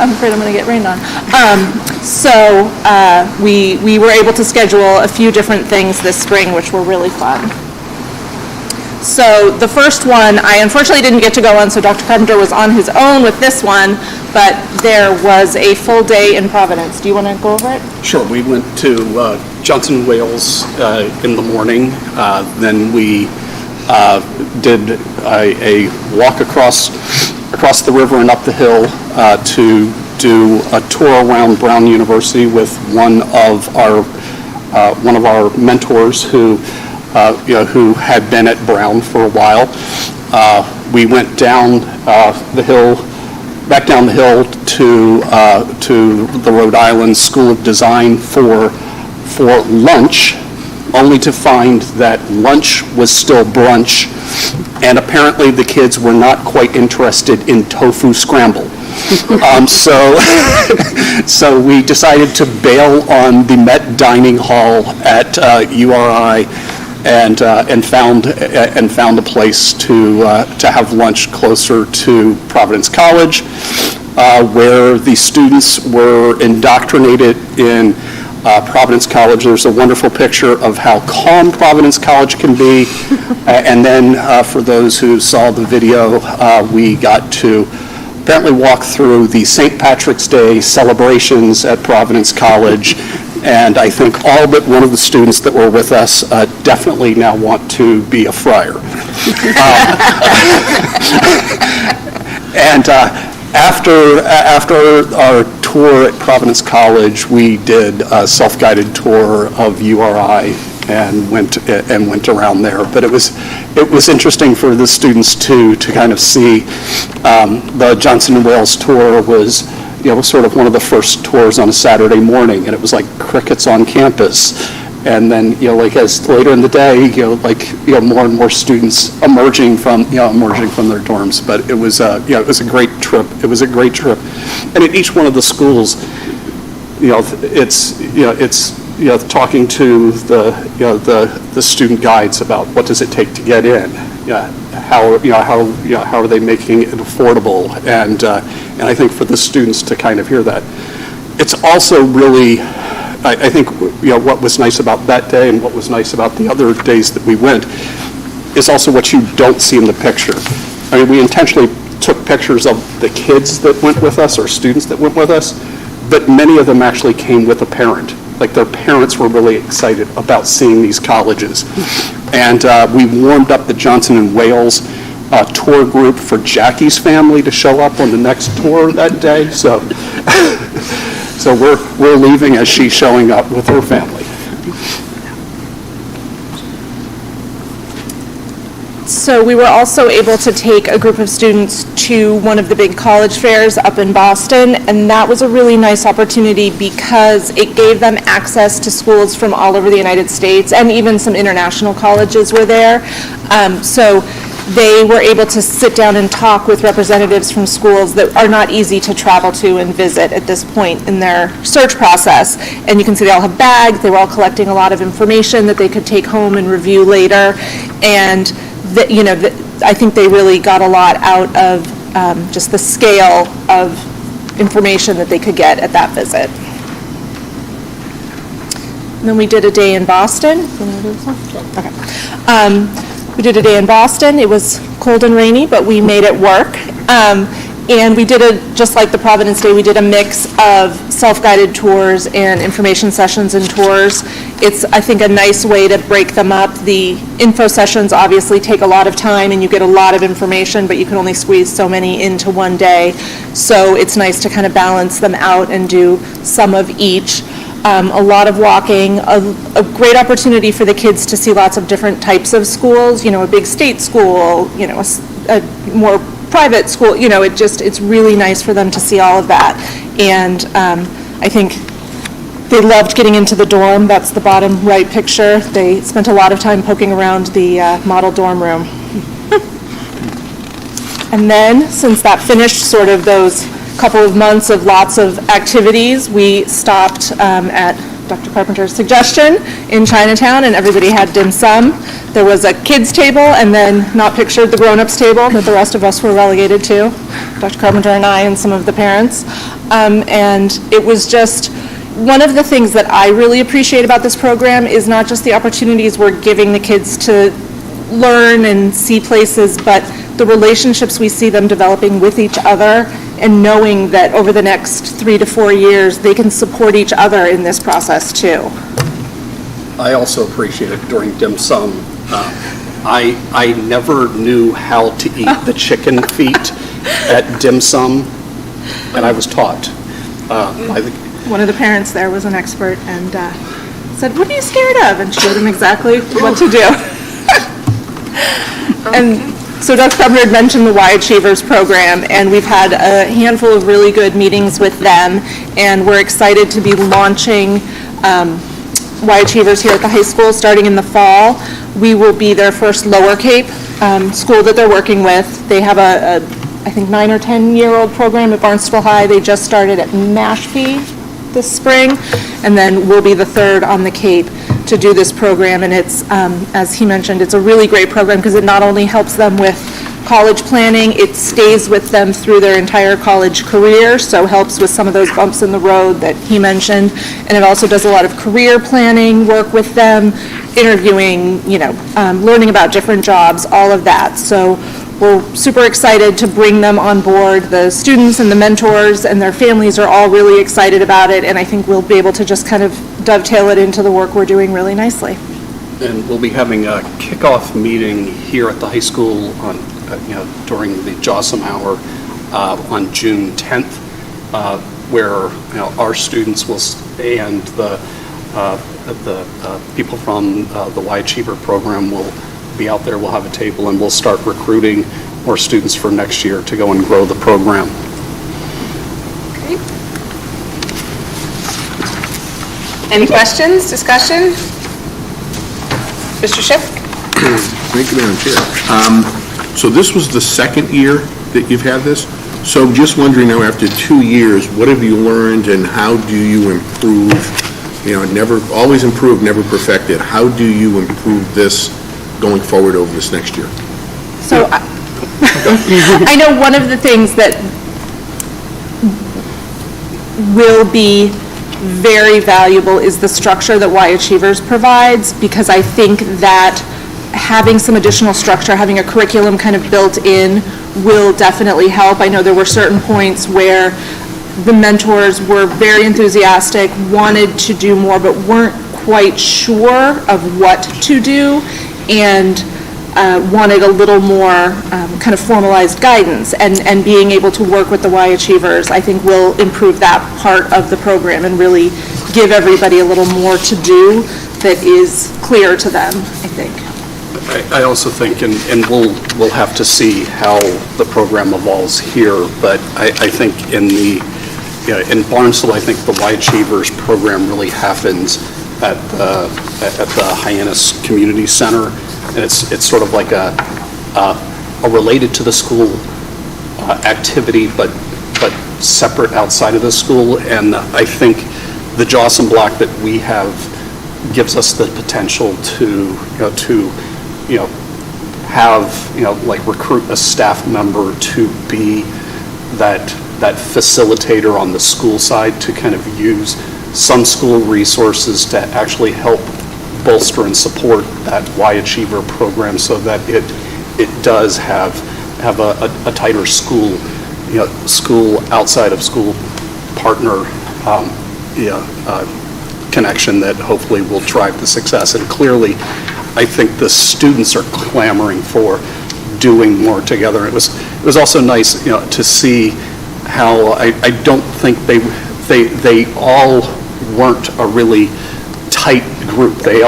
I'm afraid I'm going to get rained on. So we were able to schedule a few different things this spring, which were really fun. So the first one, I unfortunately didn't get to go on, so Dr. Carpenter was on his own with this one, but there was a full day in Providence. Do you want to go over it? Sure. We went to Johnson, Wales in the morning. Then we did a walk across the river and up the hill to do a tour around Brown University with one of our mentors who had been at Brown for a while. We went down the hill, back down the hill to the Rhode Island School of Design for lunch, only to find that lunch was still brunch, and apparently the kids were not quite interested in tofu scramble. So we decided to bail on the Met Dining Hall at URI and found a place to have lunch closer to Providence College, where the students were indoctrinated in Providence College. There's a wonderful picture of how calm Providence College can be. And then for those who saw the video, we got to apparently walk through the St. Patrick's Day celebrations at Providence College. And I think all but one of the students that were with us definitely now want to be a friar. And after our tour at Providence College, we did a self-guided tour of URI and went around there. But it was interesting for the students to kind of see. The Johnson & Wales tour was sort of one of the first tours on a Saturday morning, and it was like crickets on campus. And then, like as later in the day, more and more students emerging from their dorms. But it was a great trip. It was a great trip. And at each one of the schools, it's talking to the student guides about what does it take to get in. How are they making it affordable? And I think for the students to kind of hear that, it's also really. I think what was nice about that day and what was nice about the other days that we went is also what you don't see in the picture. I mean, we intentionally took pictures of the kids that went with us or students that went with us, but many of them actually came with a parent. Like their parents were really excited about seeing these colleges. And we warmed up the Johnson & Wales tour group for Jackie's family to show up on the next tour that day. So we're leaving as she's showing up with her family. So we were also able to take a group of students to one of the big college fairs up in Boston, and that was a really nice opportunity because it gave them access to schools from all over the United States, and even some international colleges were there. So they were able to sit down and talk with representatives from schools that are not easy to travel to and visit at this point in their search process. And you can see they all have bags. They were all collecting a lot of information that they could take home and review later. And I think they really got a lot out of just the scale of information that they could get at that visit. And then we did a day in Boston. Okay. We did a day in Boston. It was cold and rainy, but we made it work. And we did just like the Providence Day, we did a mix of self-guided tours and information sessions and tours. It's, I think, a nice way to break them up. The info sessions obviously take a lot of time and you get a lot of information, but you can only squeeze so many into one day. So it's nice to kind of balance them out and do some of each. A lot of walking, a great opportunity for the kids to see lots of different types of schools, a big state school, a more private school, it's really nice for them to see all of that. And I think they loved getting into the dorm. That's the bottom right picture. They spent a lot of time poking around the model dorm room. And then, since that finished sort of those couple of months of lots of activities, we stopped at Dr. Carpenter's suggestion in Chinatown, and everybody had dim sum. There was a kids table, and then not pictured the grown-ups table that the rest of us were relegated to, Dr. Carpenter and I and some of the parents. And it was just one of the things that I really appreciate about this program is not just the opportunities we're giving the kids to learn and see places, but the relationships we see them developing with each other and knowing that over the next 3 to 4 years, they can support each other in this process too. I also appreciate it during dim sum. I never knew how to eat the chicken feet at dim sum, and I was taught by the... One of the parents there was an expert and said, "What are you scared of?" and showed him exactly what to do. And so Dr. Carpenter had mentioned the Y Achievers program, and we've had a handful of really good meetings with them, and we're excited to be launching Y Achievers here at the high school starting in the fall. We will be their first Lower Cape school that they're working with. They have a I think, 9 or 10-year-old program at Barnstable High. They just started at Mashpee this spring, and then we'll be the third on the Cape to do this program. And it's, as he mentioned, it's a really great program because it not only helps them with college planning, it stays with them through their entire college career, so helps with some of those bumps in the road that he mentioned. And it also does a lot of career planning work with them, interviewing, learning about different jobs, all of that. So we're super excited to bring them on board. The students and the mentors and their families are all really excited about it, and I think we'll be able to just kind of dovetail it into the work we're doing really nicely. And we'll be having a kickoff meeting here at the high school on, during the Jossam Hour on June 10th, where our students will and the people from the Y Achiever program will be out there. We'll have a table and we'll start recruiting more students for next year to go and grow the program. Okay. Any questions, discussion? Mr. Schiff? Thank you, Madam Chair. So this was the second year that you've had this? So I'm just wondering now, after 2 years, what have you learned and how do you improve? Never, always improve, never perfected. How do you improve this going forward over this next year? So I know one of the things that will be very valuable is the structure that Y Achievers provides, because I think that having some additional structure, having a curriculum kind of built in will definitely help. I know there were certain points where the mentors were very enthusiastic, wanted to do more, but weren't quite sure of what to do, and wanted a little more kind of formalized guidance, and being able to work with the Y Achievers, I think, will improve that part of the program and really give everybody a little more to do that is clear to them, I think. I also think, and we'll have to see how the program evolves here, but I think in Barnstable, I think the Y Achievers program really happens at the Hyannis Community Center, and it's sort of like a related to the school activity, but separate outside of the school. And I think the Jossam block that we have gives us the potential to have like recruit a staff member to be that facilitator on the school side, to kind of use some school resources to actually help bolster and support that Y Achiever program, so that it does have a tighter school outside of school partner connection that hopefully will drive the success. And clearly, I think the students are clamoring for doing more together. It was also nice, to see how I don't think they all weren't a really tight group. They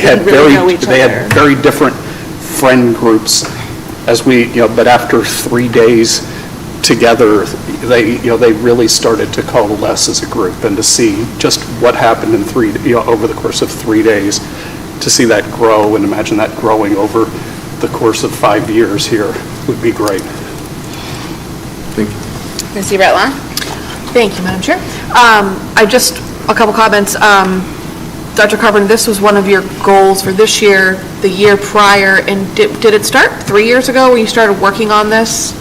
had very different friend groups but after 3 days together, they really started to coalesce as a group, and to see just what happened in over the course of 3 days, to see that grow, and imagine that growing over the course of 5 years here would be great. Thank you. Ms. Everett-Long? Thank you, Madam Chair. A couple comments. Dr. Carpenter, this was one of your goals for this year, the year prior, and did it start 3 years ago when you started working on this?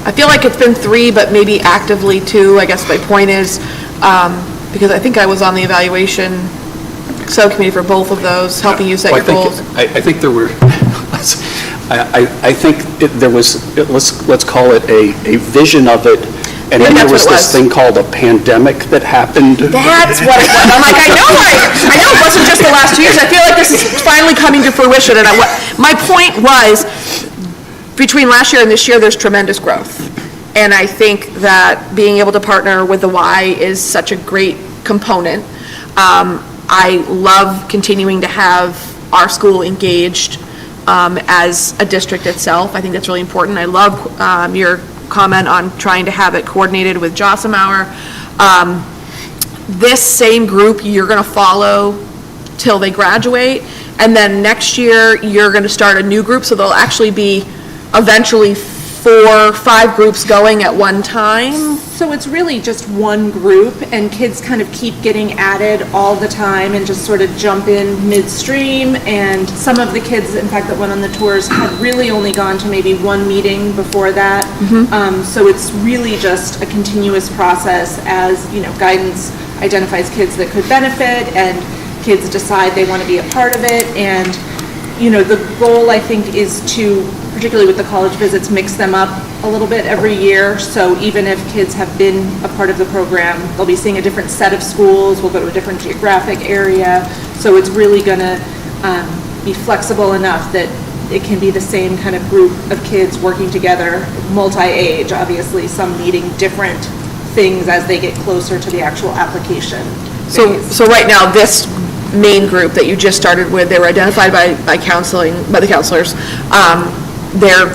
I feel like it's been 3, but maybe actively 2. I guess my point is, because I think I was on the evaluation subcommittee for both of those, helping you set your goals. I think there were, I think there was, let's call it a vision of it, and then there was this thing called a pandemic that happened. That's what it was. I'm like, I know it wasn't just the last 2 years. I feel like this is finally coming to fruition. And my point was, between last year and this year, there's tremendous growth. And I think that being able to partner with the Y is such a great component. I love continuing to have our school engaged as a district itself. I think that's really important. I love your comment on trying to have it coordinated with Jossam Hour. This same group you're going to follow till they graduate, and then next year you're going to start a new group, so there'll actually be eventually 4, 5 groups going at one time? So it's really just one group, and kids kind of keep getting added all the time and just sort of jump in midstream. And some of the kids, in fact, that went on the tours had really only gone to maybe one meeting before that. So it's really just a continuous process as, guidance identifies kids that could benefit and kids decide they want to be a part of it. And, the goal, I think, is to, particularly with the college visits, mix them up a little bit every year. So even if kids have been a part of the program, they'll be seeing a different set of schools, we'll go to a different geographic area. So it's really going to be flexible enough that it can be the same kind of group of kids working together, multi-age, obviously, some needing different things as they get closer to the actual application phase. So right now, this main group that you just started with, they were identified by the counselors. Their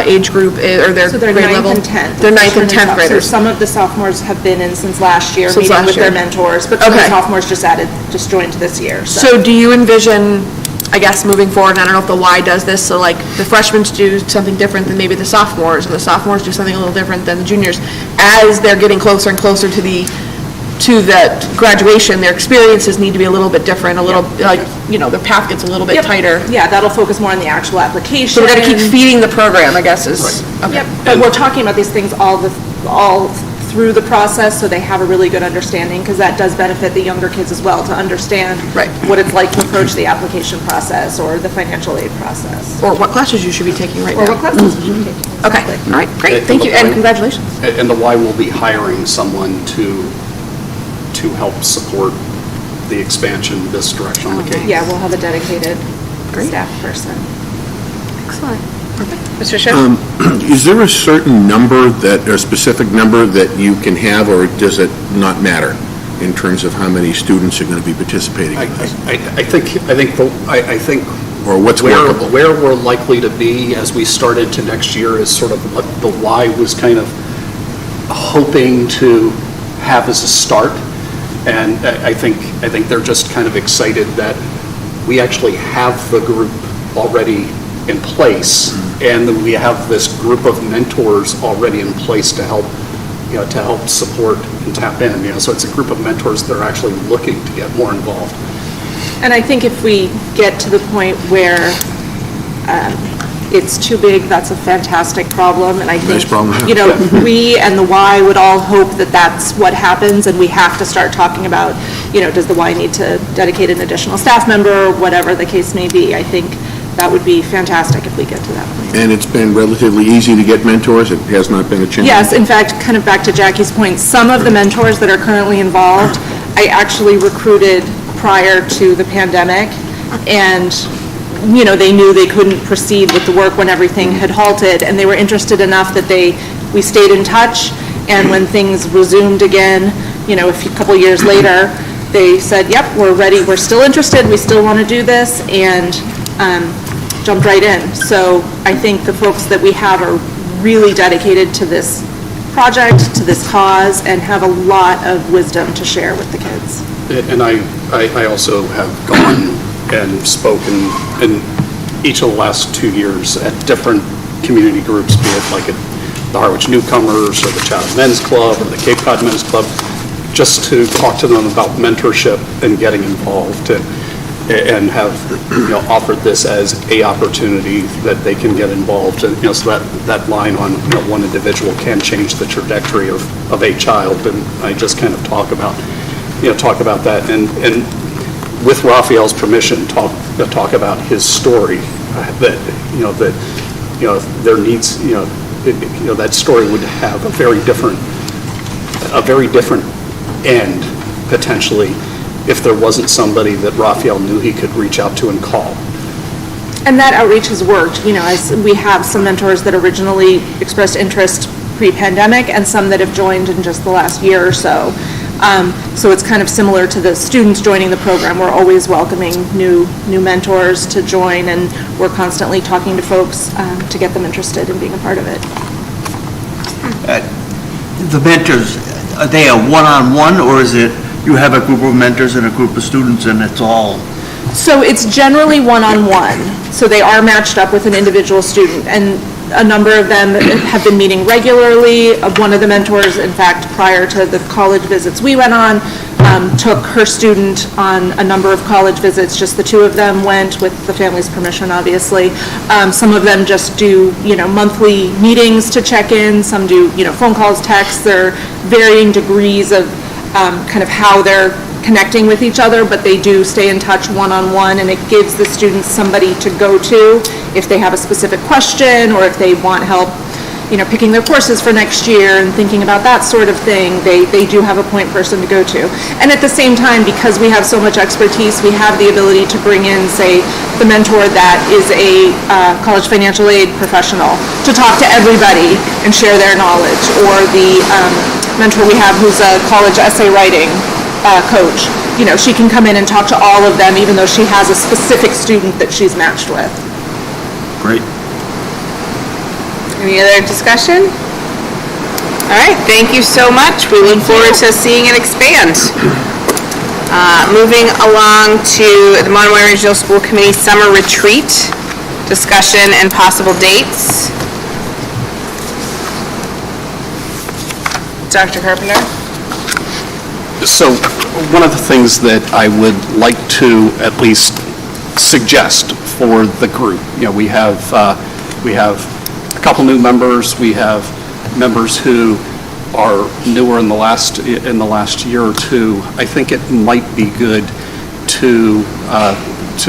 age group, or their So they're grade 9th level? and 10th. They're 9th and 10th So graders. some of the sophomores have been in since last year, Since meeting last with their year. mentors, but some of the Okay. sophomores just joined this year. So do you envision, I guess, moving forward, and I don't know if the Y does this, so like the freshmen do something different than maybe the sophomores, and the sophomores do something a little different than the juniors, as they're getting closer and closer to that graduation, their experiences need to be a little bit different, a little, their path gets a little bit Yep. tighter. Yeah, that'll focus more on the actual application. So we're gonna keep feeding the program, I guess, is, okay. Yep, but we're talking about these things all through the process, so they have a really good understanding, because that does benefit the younger kids as well, to understand what it's like to approach the application process or the financial aid process. Or what classes you should be taking right now. Or what classes you should be taking. Okay, all right, great, thank you, and congratulations. And the Y will be hiring someone to help support the expansion this direction on the case. Yeah, we'll have a dedicated staff person. Excellent. Mr. Schiff? Is there a certain number a specific number that you can have, or does it not matter in terms of how many students are going to be participating? I think or what's workable? Where we're likely to be as we start into next year is sort of what the Y was kind of hoping to have as a start. And I think they're just kind of excited that we actually have the group already in place, and that we have this group of mentors already in place to help support and tap in. So it's a group of mentors that are actually looking to get more involved. And I think if we get to the point where it's too big, that's a fantastic problem, and I think, Nice problem to have. we and the Y would all hope that that's what happens, and we have to start talking about, does the Y need to dedicate an additional staff member, or whatever the case may be. I think that would be fantastic if we get to that point. And it's been relatively easy to get mentors? It has not been a challenge? Yes, in fact, kind of back to Jackie's point, some of the mentors that are currently involved, I actually recruited prior to the pandemic, and they knew they couldn't proceed with the work when everything had halted, and they were interested enough that we stayed in touch, and when things resumed again, a couple years later, they said, yep, we're ready, we're still interested, we still want to do this, and jumped right in. So I think the folks that we have are really dedicated to this project, to this cause, and have a lot of wisdom to share with the kids. And I also have gone and spoken in each of the last 2 years at different community groups, be it like at the Harwich Newcomers or the Chatham Men's Club or the Cape Cod Men's Club, just to talk to them about mentorship and getting involved, and have offered this as a opportunity that they can get involved, and so that line on one individual can change the trajectory of a child, and I just kind of talk about that, and with Raphael's permission, talk about his story, that there needs, that story would have a very different end, potentially, if there wasn't somebody that Raphael knew he could reach out to and call. And that outreach has worked, as we have some mentors that originally expressed interest pre-pandemic, and some that have joined in just the last year or so. So it's kind of similar to the students joining the program. We're always welcoming new mentors to join, and we're constantly talking to folks to get them interested in being a part of it. The mentors, are they a one-on-one, or is it you have a group of mentors and a group of students and it's all? So it's generally one-on-one. So they are matched up with an individual student. And A number of them have been meeting regularly. One of the mentors, in fact, prior to the college visits we went on, took her student on a number of college visits. Just the two of them went with the family's permission, obviously. Some of them just do, monthly meetings to check in. Some do, phone calls, texts. There are varying degrees of kind of how they're connecting with each other, but they do stay in touch one-on-one, and it gives the students somebody to go to if they have a specific question or if they want help, picking their courses for next year and thinking about that sort of thing. They do have a point person to go to. And at the same time, because we have so much expertise, we have the ability to bring in, say, the mentor that is a college financial aid professional to talk to everybody and share their knowledge, or the mentor we have who's a college essay writing coach. She can come in and talk to all of them, even though she has a specific student that she's matched with. Great. Any other discussion? All right, thank you so much. We look forward to seeing it expand. Moving along to the Monomoy Regional School Committee Summer Retreat, discussion and possible dates. Dr. Carpenter? So one of the things that I would like to at least suggest for the group, we have a couple new members. We have members who are newer in the last year or two. I think it might be good to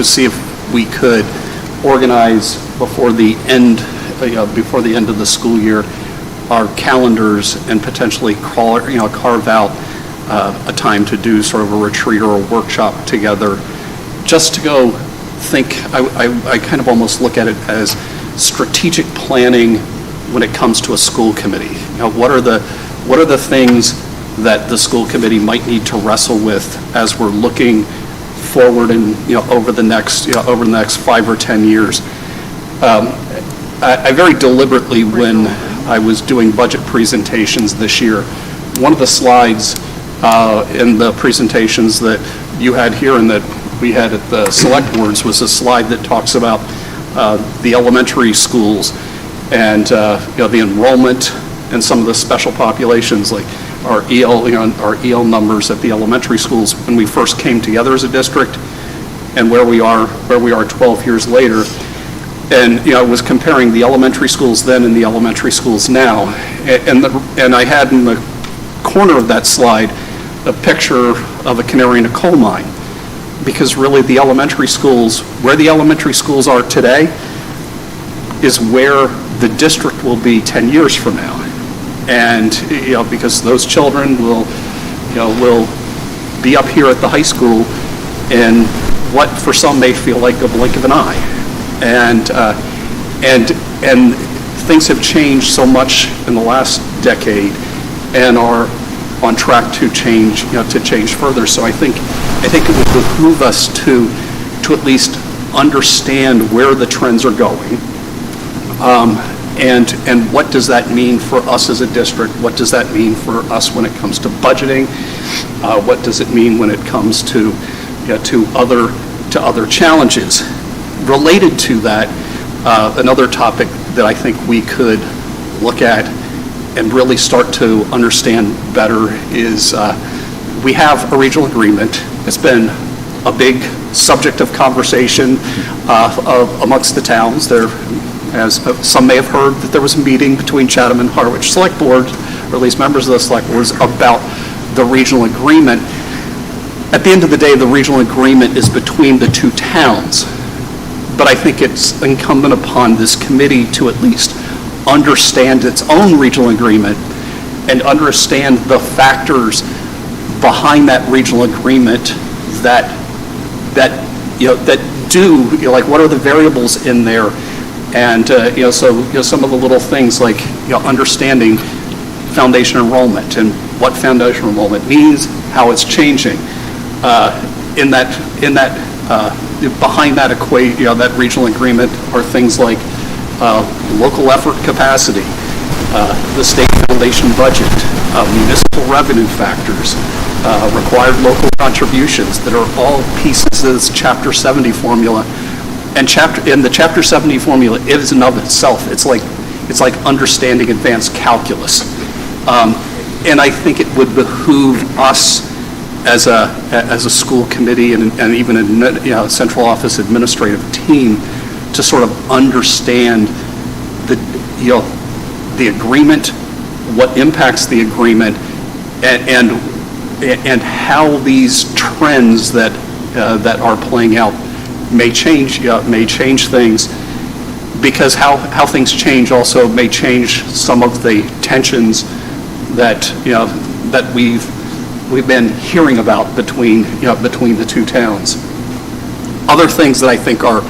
see if we could organize before the end of the school year our calendars and potentially carve out a time to do sort of a retreat or a workshop together, just to go think. I kind of almost look at it as strategic planning when it comes to a school committee. What are the things that the school committee might need to wrestle with as we're looking forward and over the next 5 or 10 years. I very deliberately, when I was doing budget presentations this year, one of the slides in the presentations that you had here and that we had at the select boards was a slide that talks about the elementary schools and the enrollment and some of the special populations, like our EL numbers at the elementary schools when we first came together as a district, and where we are 12 years later. And I was comparing the elementary schools then and the elementary schools now, and I had in the corner of that slide a picture of a canary in a coal mine, because really the elementary schools, where the elementary schools are today, is where the district will be 10 years from now. And because those children will be up here at the high school in what for some may feel like a blink of an eye. And things have changed so much in the last decade and are on track to change further. So I think it would behoove us to at least understand where the trends are going. And what does that mean for us as a district? What does that mean for us when it comes to budgeting? What does it mean when it comes to other challenges? Related to that, another topic that I think we could look at and really start to understand better is we have a regional agreement. It's been a big subject of conversation amongst the towns. There, as some may have heard, that there was a meeting between Chatham and Harwich Select Board, or at least members of the Select Boards, about the regional agreement. At the end of the day, the regional agreement is between the two towns. But I think it's incumbent upon this committee to at least understand its own regional agreement and understand the factors behind that regional agreement that do, like, what are the variables in there? And some of the little things like understanding foundation enrollment and what foundation enrollment means, how it's changing. Behind that equation, that regional agreement are things like local effort capacity, the state foundation budget, municipal revenue factors, required local contributions that are all pieces of this Chapter 70 formula. And the Chapter 70 formula is in of itself, it's like it's like understanding advanced calculus. And I think it would behoove us as a school committee and even a central office administrative team to sort of understand the agreement, what impacts the agreement, and how these trends that are playing out may change things, because how things change also may change some of the tensions that we've been hearing about between the two towns. Other things that I think are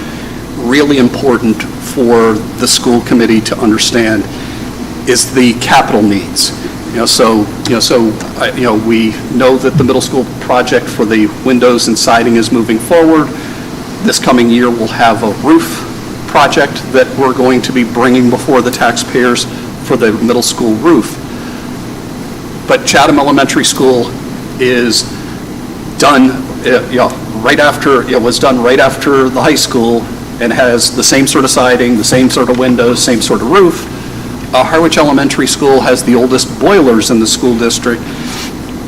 really important for the school committee to understand is the capital needs. We know that the middle school project for the windows and siding is moving forward. This coming year, we'll have a roof project that we're going to be bringing before the taxpayers for the middle school roof. But Chatham Elementary School is done, was done right after the high school, and has the same sort of siding, the same sort of windows, same sort of roof. Harwich Elementary School has the oldest boilers in the school district,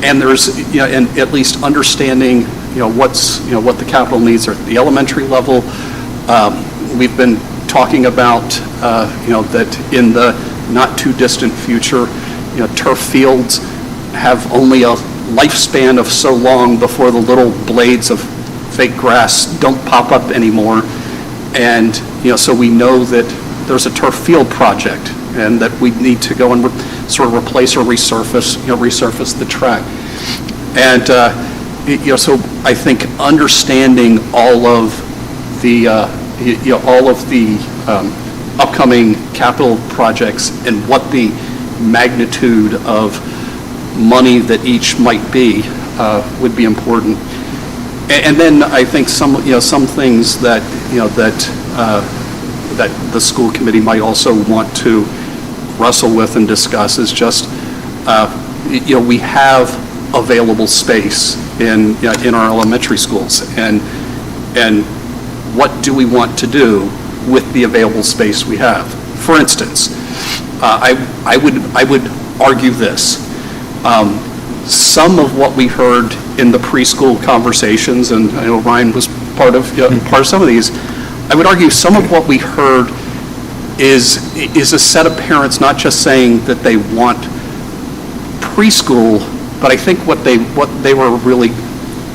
and there's, and at least understanding, what the capital needs are at the elementary level. We've been talking about, that in the not too distant future, turf fields have only a lifespan of so long before the little blades of fake grass don't pop up anymore. And, so we know that there's a turf field project and that we need to go and sort of replace or resurface the track. And, so I think understanding all of the, upcoming capital projects and what the magnitude of money that each might be would be important. And then I think some things that that the school committee might also want to wrestle with and discuss is just we have available space in our elementary schools, and what do we want to do with the available space we have? For instance, I would argue this. Some of what we heard in the preschool conversations, and I know Ryan was part of some of these, I would argue some of what we heard is a set of parents not just saying that they want preschool, but I think what they were really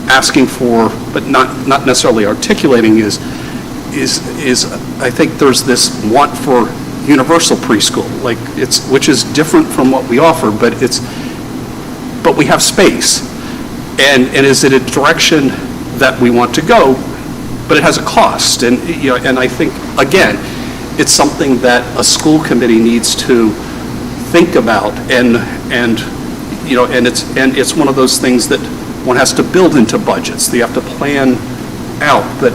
asking for, but not necessarily articulating, is I think there's this want for universal preschool, which is different from what we offer, but we have space, and is it a direction that we want to go, but it has a cost, and I think again, it's something that a school committee needs to think about, and it's one of those things that one has to build into budgets. You have to plan out, but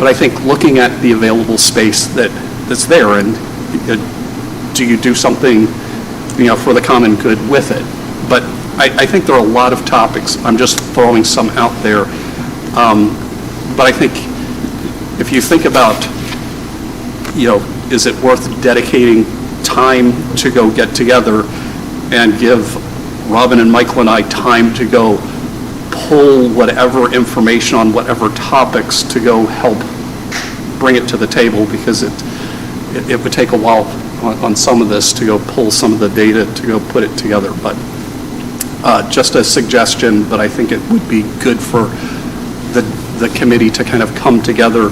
I think looking at the available space that's there, and do you do something for the common good with it? But I think there are a lot of topics. I'm just throwing some out there. But I think if you think about, is it worth dedicating time to go get together and give Robin and Michael and I time to go pull whatever information on whatever topics to go help bring it to the table, because it would take a while on some of this to go pull some of the data to go put it together. But just a suggestion, but I think it would be good for the committee to kind of come together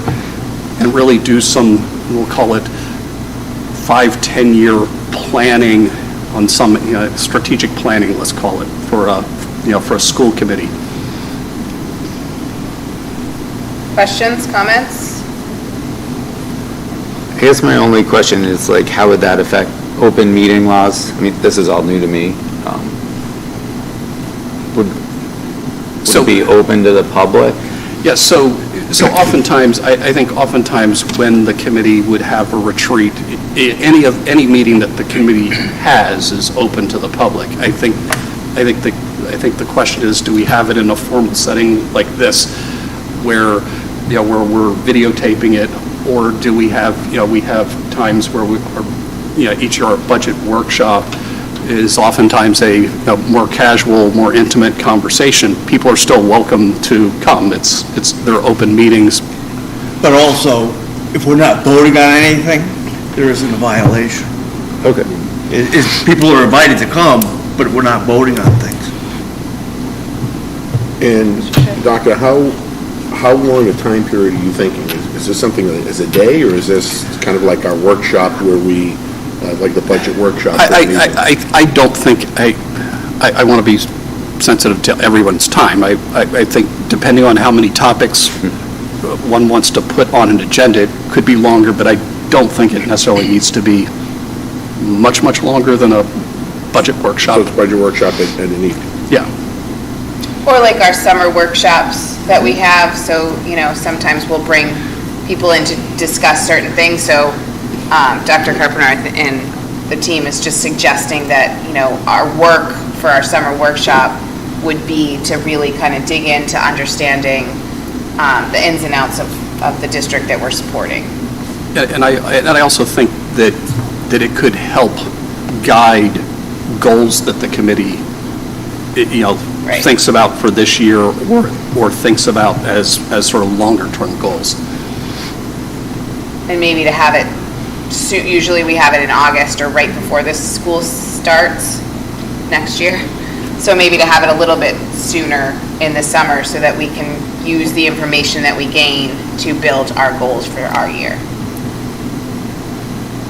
and really do some, we'll call it 5-10 year planning on some strategic planning, let's call it, for a school committee. Questions, comments? I guess my only question is, how would that affect open meeting laws? I mean, this is all new to me. Would it be open to the public? Yes, so oftentimes, I think oftentimes when the committee would have a retreat, any meeting that the committee has is open to the public. I think the question is, do we have it in a formal setting like this, where where we're videotaping it, or do we have we have times where each year our budget workshop is oftentimes a more casual, more intimate conversation. People are still welcome to come. They're open meetings. But also, if we're not voting on anything, there isn't a violation. Okay. People are invited to come, but we're not voting on things. And, Doctor, how long a time period are you thinking? Is this something that is a day, or is this kind of like our workshop where we, like the budget workshop? I don't think, I want to be sensitive to everyone's time. I think depending on how many topics one wants to put on an agenda, it could be longer, but I don't think it necessarily needs to be much longer than a budget workshop. So it's budget workshop at an evening? Yeah. Or like our summer workshops that we have, so, sometimes we'll bring people in to discuss certain things, so Dr. Carpenter and the team is just suggesting that, our work for our summer workshop would be to really kind of dig into understanding the ins and outs of the district that we're supporting. And I also think that it could help guide goals that the committee, Right. thinks about for this year or thinks about as sort of longer-term goals. And maybe to have it, usually we have it in August or right before the school starts next year. So maybe to have it a little bit sooner in the summer so that we can use the information that we gain to build our goals for our year.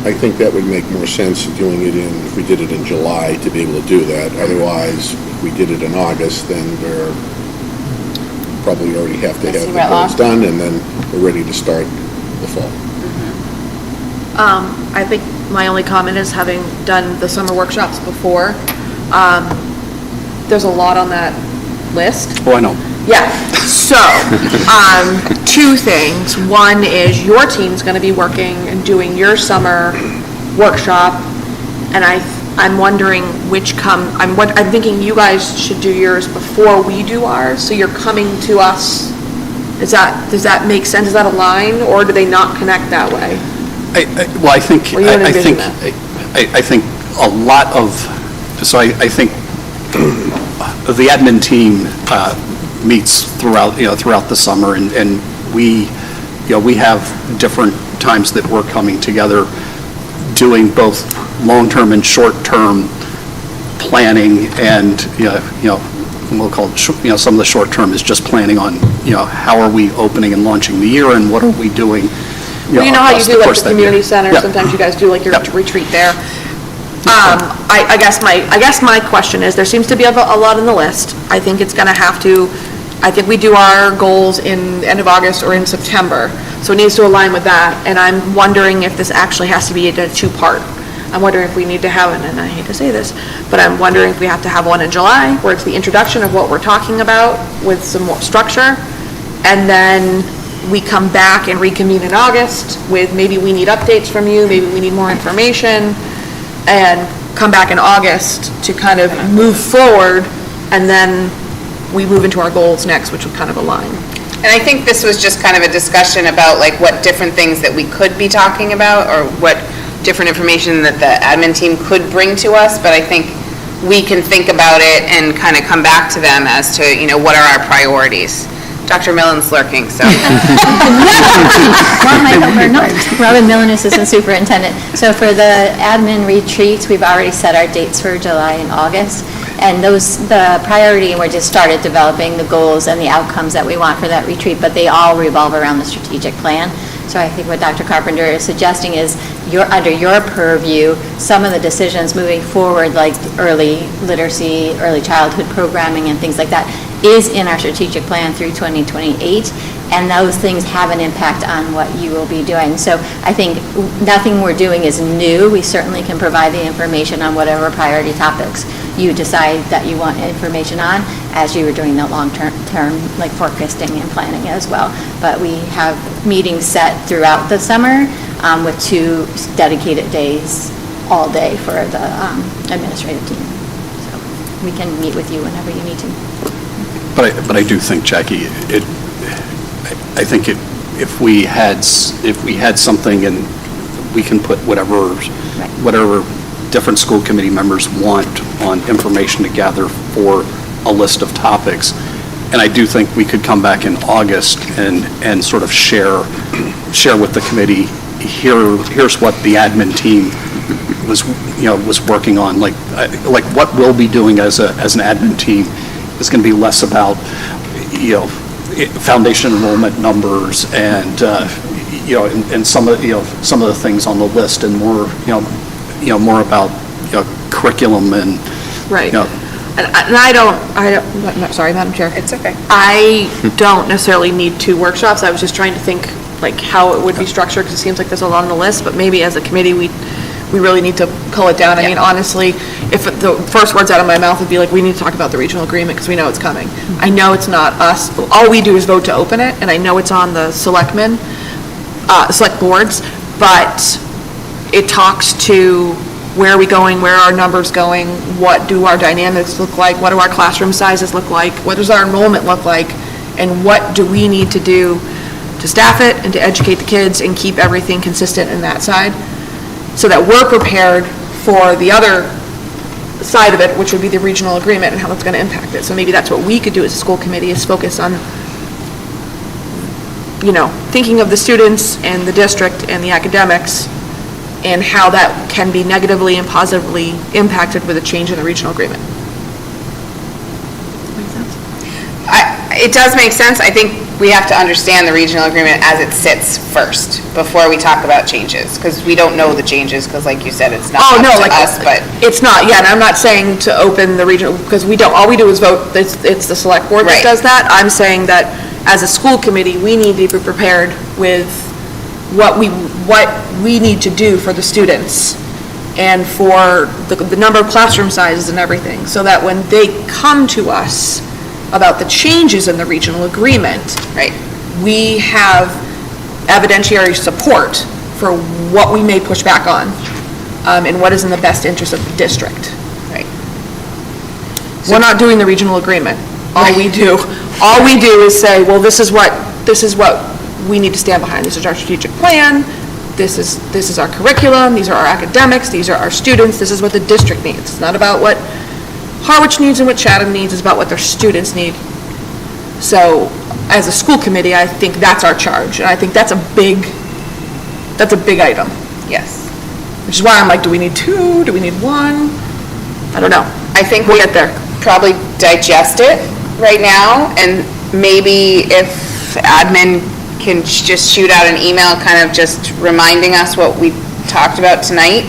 I think that would make more sense doing it if we did it in July to be able to do that. Otherwise, if we did it in August, then we're probably already have to have the goals done, and then we're ready to start the fall. I think my only comment is, having done the summer workshops before, there's a lot on that list. Oh, I know. Yeah, so, two things. One is your team's gonna be working and doing your summer workshop, and I'm wondering I'm thinking you guys should do yours before we do ours, so you're coming to us. Does that make sense? Does that align, or do they not connect that way? I think a lot of, so I think the admin team meets throughout the summer, and we have different times that we're coming together, doing both long-term and short-term planning, and we'll call it, some of the short-term is just planning on how are we opening and launching the year, and what are we doing. Well, you know how you do like the community center, Yeah. sometimes you guys do like your retreat there. I guess my question is, there seems to be a lot on the list. I think it's gonna have to, I think we do our goals in end of August or in September, so it needs to align with that, and I'm wondering if this actually has to be a two-part. I'm wondering if we need to have it, and I hate to say this, but I'm wondering if we have to have one in July, where it's the introduction of what we're talking about with some more structure, and then we come back and reconvene in August with maybe we need updates from you, maybe we need more information, and come back in August to kind of move forward, and then we move into our goals next, which would kind of align. And I think this was just kind of a discussion about like what different things that we could be talking about, or what different information that the admin team could bring to us, but I think we can think about it and kind of come back to them as to, what are our priorities. Dr. Millen's lurking, so. Robin Millen, Assistant Superintendent. So for the admin retreats, we've already set our dates for July and August. And the priority, and we're just started developing the goals and the outcomes that we want for that retreat, but they all revolve around the strategic plan. So I think what Dr. Carpenter is suggesting is under your purview, some of the decisions moving forward, like early literacy, early childhood programming and things like that, is in our strategic plan through 2028, and those things have an impact on what you will be doing. So I think nothing we're doing is new. We certainly can provide the information on whatever priority topics you decide that you want information on as you were doing the long-term, like forecasting and planning as well. But we have meetings set throughout the summer with 2 dedicated days all day for the administrative team. So we can meet with you whenever you need to. But I do think, Jackie, I think if we had something, and we can put whatever whatever different school committee members want on information to gather for a list of topics. And I do think we could come back in August and sort of share with the committee, here's what the admin team was working on. Like what we'll be doing as an admin team is going to be less about, foundation enrollment numbers and, and some of the things on the list, and more, more about, curriculum and, Right. And I don't, sorry, Madam Chair. It's okay. I don't necessarily need 2 workshops. I was just trying to think like how it would be structured, because it seems like there's a lot on the list, but maybe as a committee, we really need to cull it down. I mean, honestly, if the first words out of my mouth would be like, we need to talk about the regional agreement because we know it's coming. I know it's not us. All we do is vote to open it, and I know it's on the select boards, but it talks to where are we going, where are our numbers going, what do our dynamics look like, what do our classroom sizes look like, what does our enrollment look like, and what do we need to do to staff it and to educate the kids and keep everything consistent in that side, so that we're prepared for the other side of it, which would be the regional agreement and how that's going to impact it. So maybe that's what we could do as a school committee, is focus on, thinking of the students and the district and the academics and how that can be negatively and positively impacted with a change in the regional agreement. Make sense? It does make sense. I think we have to understand the regional agreement as it sits first before we talk about changes, because we don't know the changes, because like you said, it's not up to us, but. It's not, yeah, and I'm not saying to open the regional, because we don't, all we do is vote, it's the select board that does that. I'm saying that as a school committee, we need to be prepared with what we need to do for the students and for the number of classroom sizes and everything, so that when they come to us about the changes in the regional agreement, right, we have evidentiary support for what we may push back on, and what is in the best interest of the district. Right. We're not doing the regional agreement. All we do is say, well, this is what we need to stand behind. This is our strategic plan. This is our curriculum. These are our academics. These are our students. This is what the district needs. It's not about what Harwich needs and what Chatham needs. It's about what their students need. So, as a school committee, I think that's our charge, and I think that's a big item. Yes. Which is why I'm like, do we need 2? Do we need 1? I don't know. I think we'll get there. Probably digest it right now, and maybe if admin can just shoot out an email kind of just reminding us what we talked about tonight,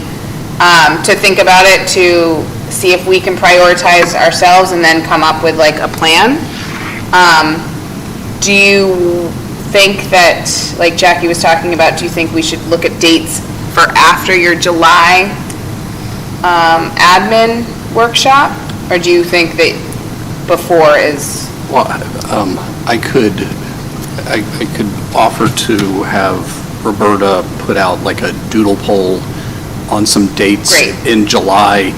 to think about it, to see if we can prioritize ourselves and then come up with like a plan. Do you think that, like Jackie was talking about, do you think we should look at dates for after your July admin workshop? Or do you think that before is? Well, I could offer to have Roberta put out like a doodle poll on some dates in July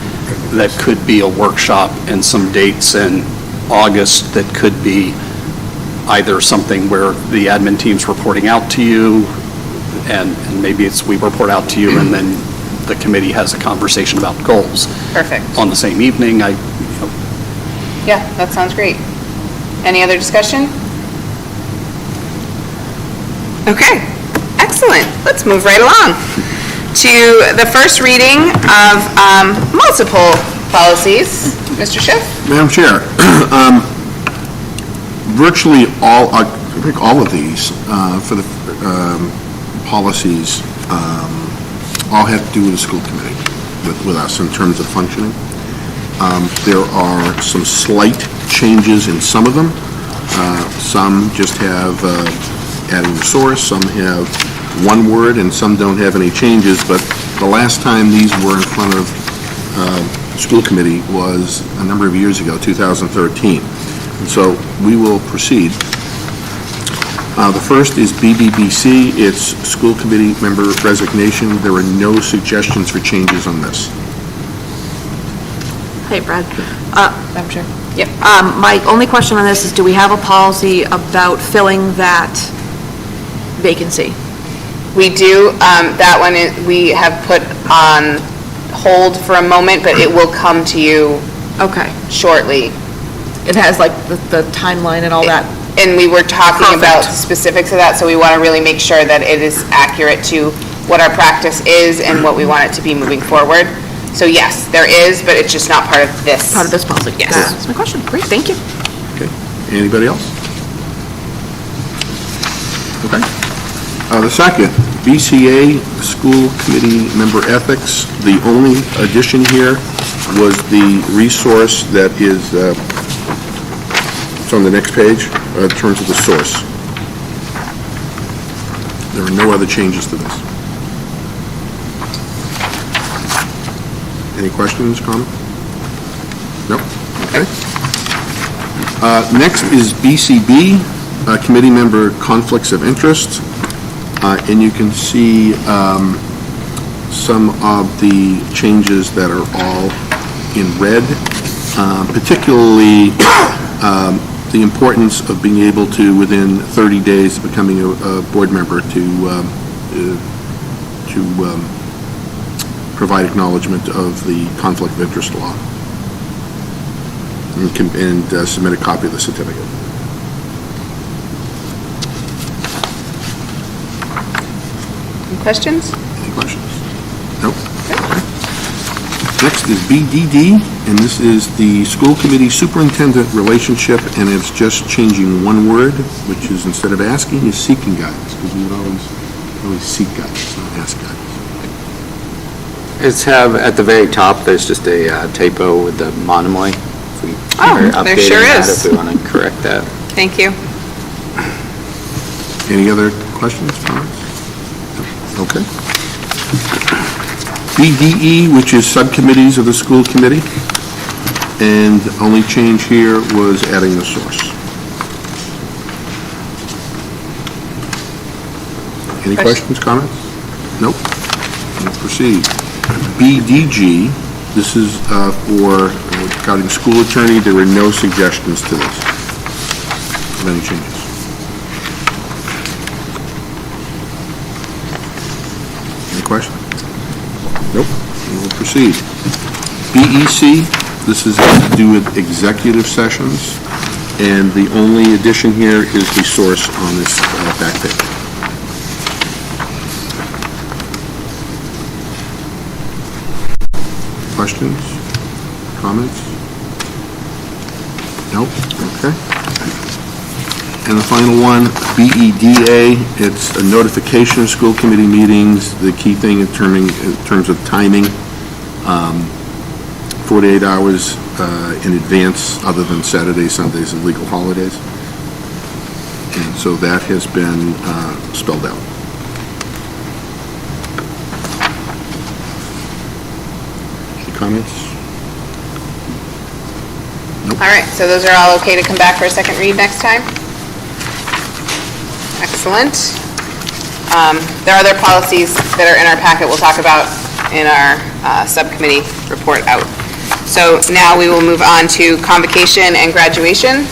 that could be a workshop, and some dates in August that could be either something where the admin team's reporting out to you, and maybe it's we report out to you, and then the committee has a conversation about goals. Perfect. On the same evening. Yeah, that sounds great. Any other discussion? Okay, excellent. Let's move right along to the first reading of multiple policies. Mr. Schiff? Madam Chair, virtually all, I think all of these for the policies all have to do with the school committee, with us in terms of functioning. There are some slight changes in some of them. Some just have adding the source, some have one word, and some don't have any changes, but the last time these were in front of school committee was a number of years ago, 2013. And so we will proceed. The first is BBBC. It's school committee member resignation. There are no suggestions for changes on this. Hey, Brad. Madam Chair. Yep. My only question on this is, do we have a policy about filling that vacancy? We do. That one, we have put on hold for a moment, but it will come to you Okay. shortly. It has like the timeline and all that. And we were talking about Perfect. specifics of that, so we want to really make sure that it is accurate to what our practice is and what we want it to be moving forward. So yes, there is, but it's just not part of this. Part of this policy. Yes. That's my question. Great, thank you. Okay. Anybody else? Okay. The second, BCA School Committee Member Ethics. The only addition here was the resource that is, it's on the next page, in terms of the source. There are no other changes to this. Any questions, comments? No? Okay. Next is BCB, Committee Member Conflicts of Interest. And you can see some of the changes that are all in red, particularly the importance of being able to, within 30 days of becoming a board member, to provide acknowledgement of the conflict of interest law and submit a copy of the certificate. Questions? Any questions? Nope. Okay. Next is BDD, and this is the School Committee Superintendent Relationship, and it's just changing one word, which is, instead of asking, is seeking guidance, because we would always seek guidance, not ask guidance. It's at the very top, there's just a typo with the Monomoy. If we are there updating sure that, is. if we want to correct that. Thank you. Any other questions, comments? Okay. BDE, which is subcommittees of the school committee, and the only change here was adding the source. Any questions, comments? Nope. Let's proceed. BDG, this is for regarding school attorney. There were no suggestions to this of any changes. Any questions? Nope. We will proceed. BEC, this is to do with executive sessions, and the only addition here is the source on this back page. Questions? Comments? Nope. Okay. And the final one, BEDA, it's a notification of school committee meetings. The key thing in terms of timing, 48 hours in advance, other than Saturdays, Sundays, and legal holidays. And so that has been spelled out. Any comments? All right, so those are all okay to come back for a second read next time? Excellent. There are other policies that are in our packet we'll talk about in our subcommittee report out. So now we will move on to convocation and graduation.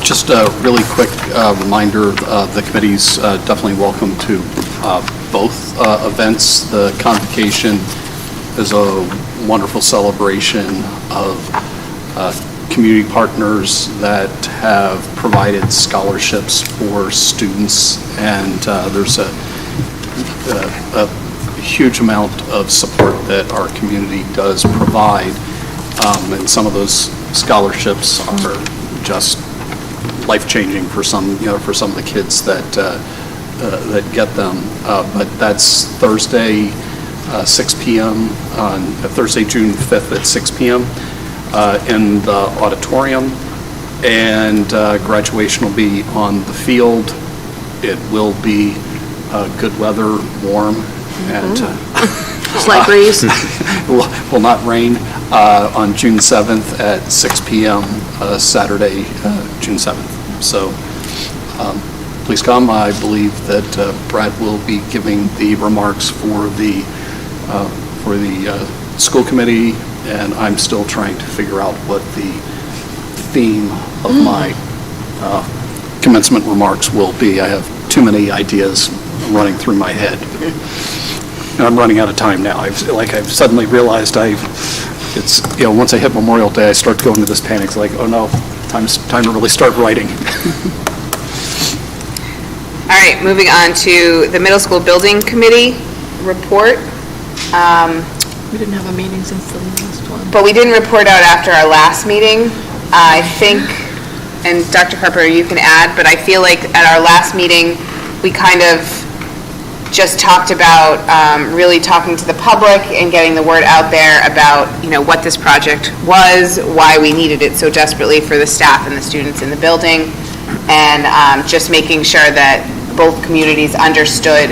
Just a really quick reminder, the committee's definitely welcome to both events. The convocation is a wonderful celebration of community partners that have provided scholarships for students, and there's a huge amount of support that our community does provide, and some of those scholarships are just life-changing for some, for some of the kids that get them. But that's Thursday, 6 p.m. on Thursday, June 5th at 6 p.m. In the auditorium, and graduation will be on the field. It will be good weather, warm, and Slight breeze. will not rain on June 7th at 6 p.m. Saturday, June 7th. So please come. I believe that Brad will be giving the remarks for the school committee, and I'm still trying to figure out what the theme of my commencement remarks will be. I have too many ideas running through my head. And I'm running out of time now. I've suddenly realized once I hit Memorial Day, I start to go into this panic. It's like, oh no, time to really start writing. All right, moving on to the middle school building committee report. We didn't have a meeting since the last one. But we didn't report out after our last meeting. I think, and Dr. Carpenter, you can add, but I feel like at our last meeting, we kind of just talked about really talking to the public and getting the word out there about, what this project was, why we needed it so desperately for the staff and the students in the building, and just making sure that both communities understood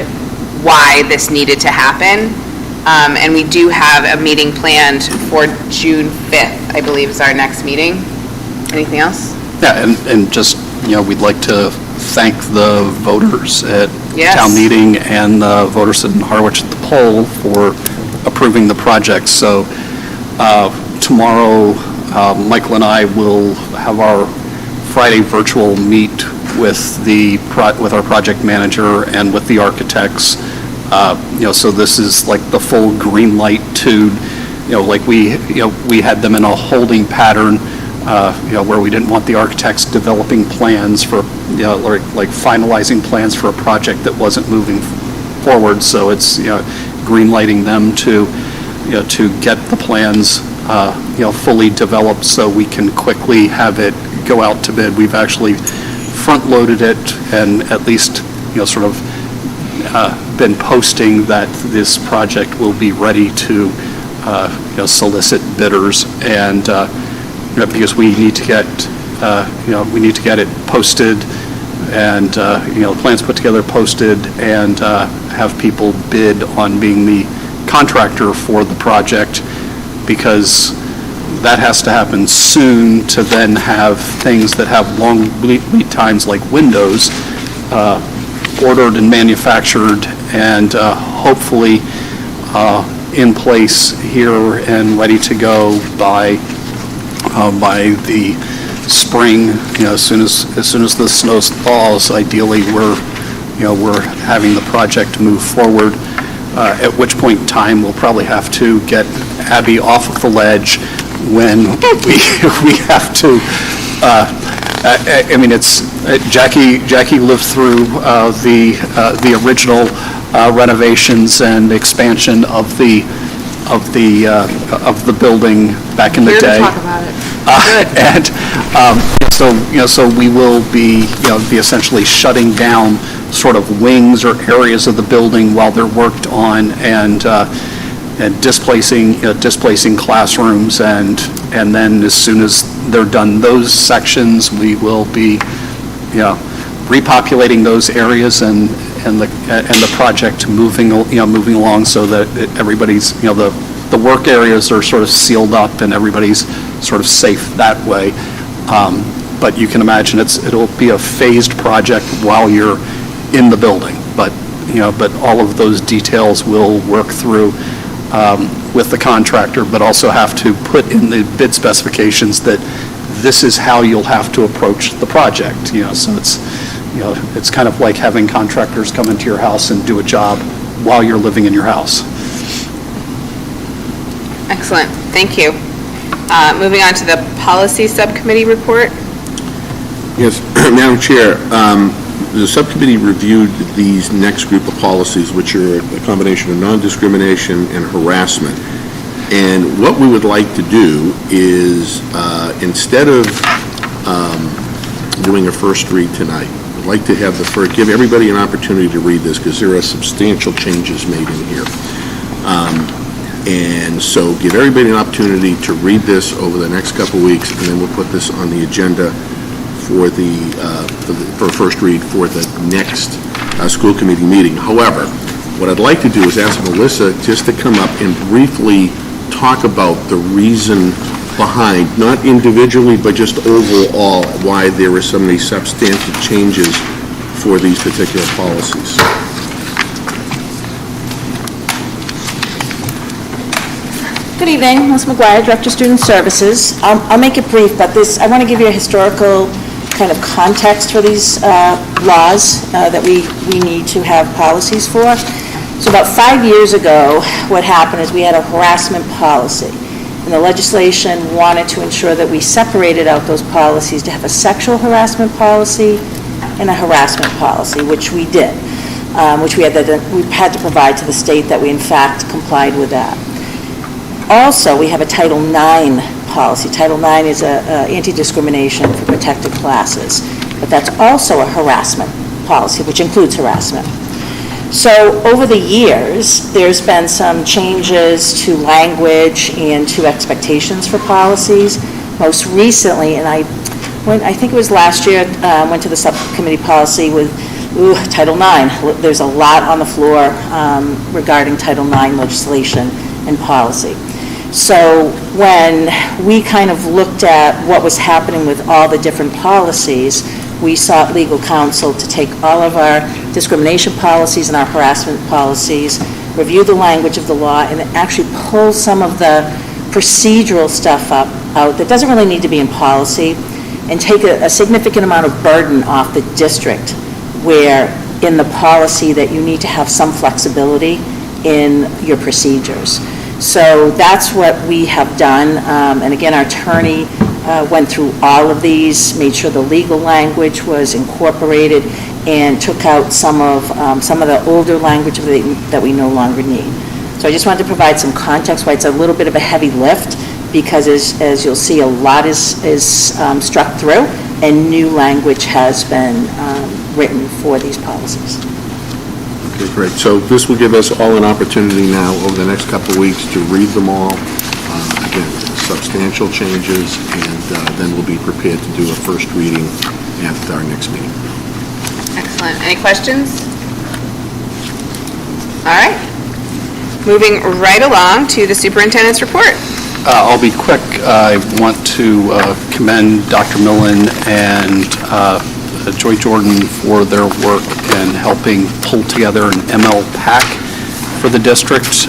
why this needed to happen. And we do have a meeting planned for June 5th, I believe is our next meeting. Anything else? Yeah, and just, we'd like to thank the voters at Yes. town meeting and the voters in Harwich at the poll for approving the project. So tomorrow, Michael and I will have our Friday virtual meet with with our project manager and with the architects. So this is like the full green light to, like we had them in a holding pattern, where we didn't want the architects developing plans for, like finalizing plans for a project that wasn't moving forward. So it's, green lighting them to get the plans, fully developed so we can quickly have it go out to bid. We've actually front-loaded it and at least, sort of been posting that this project will be ready to, solicit bidders, and because we need to get, it posted and, plans put together, posted, and have people bid on being the contractor for the project, because that has to happen soon to then have things that have long lead times like windows ordered and manufactured and hopefully in place here and ready to go by the spring. As soon as the snow thaws, ideally we're having the project move forward. At which point in time we'll probably have to get Abby off of the ledge when we have to. It's Jackie lived through the original renovations and expansion of the building back in the day. Here to talk about it. So we will be essentially shutting down sort of wings or areas of the building while they're worked on, and displacing classrooms, and then as soon as they're done those sections, we will be repopulating those areas and the project moving along so that everybody's the work areas are sort of sealed up and everybody's sort of safe that way. But you can imagine it'll be a phased project while you're in the building, but all of those details will work through with the contractor, but also have to put in the bid specifications that this is how you'll have to approach the project. So it's kind of like having contractors come into your house and do a job while you're living in your house. Excellent, thank you. Moving on to the policy subcommittee report. Yes, Madam Chair, the subcommittee reviewed these next group of policies, which are a combination of non-discrimination and harassment. And what we would like to do is, instead of doing a first read tonight, we'd like to have give everybody an opportunity to read this, because there are substantial changes made in here. And so give everybody an opportunity to read this over the next couple weeks, and then we'll put this on the agenda for a first read for the next school committee meeting. However, what I'd like to do is ask Melissa just to come up and briefly talk about the reason behind, not individually, but just overall, why there were so many substantive changes for these particular policies. Good evening, Melissa McGuire, Director of Student Services. I'll make it brief, but I want to give you a historical kind of context for these laws that we need to have policies for. So about 5 years ago, what happened is we had a harassment policy. And the legislation wanted to ensure that we separated out those policies to have a sexual harassment policy and a harassment policy, which we did, which we had to provide to the state that we in fact complied with that. Also, we have a Title IX policy. Title IX is anti-discrimination for protected classes, but that's also a harassment policy, which includes harassment. So over the years, there's been some changes to language and to expectations for policies. Most recently, and I think it was last year, went to the subcommittee policy with Title IX. There's a lot on the floor regarding Title IX legislation and policy. So when we kind of looked at what was happening with all the different policies, we sought legal counsel to take all of our discrimination policies and our harassment policies, review the language of the law, and actually pull some of the procedural stuff out that doesn't really need to be in policy, and take a significant amount of burden off the district, where in the policy that you need to have some flexibility in your procedures. So that's what we have done, and again, our attorney went through all of these, made sure the legal language was incorporated, and took out some of the older language that we no longer need. So I just wanted to provide some context why it's a little bit of a heavy lift, because as you'll see, a lot is struck through, and new language has been written for these policies. Okay, great. So this will give us all an opportunity now over the next couple of weeks to read them all. Again, substantial changes, and then we'll be prepared to do a first reading at our next meeting. Excellent. Any questions? All right. Moving right along to the superintendent's report. I'll be quick. I want to commend Dr. Millen and Joy Jordan for their work in helping pull together an ML pack for the district.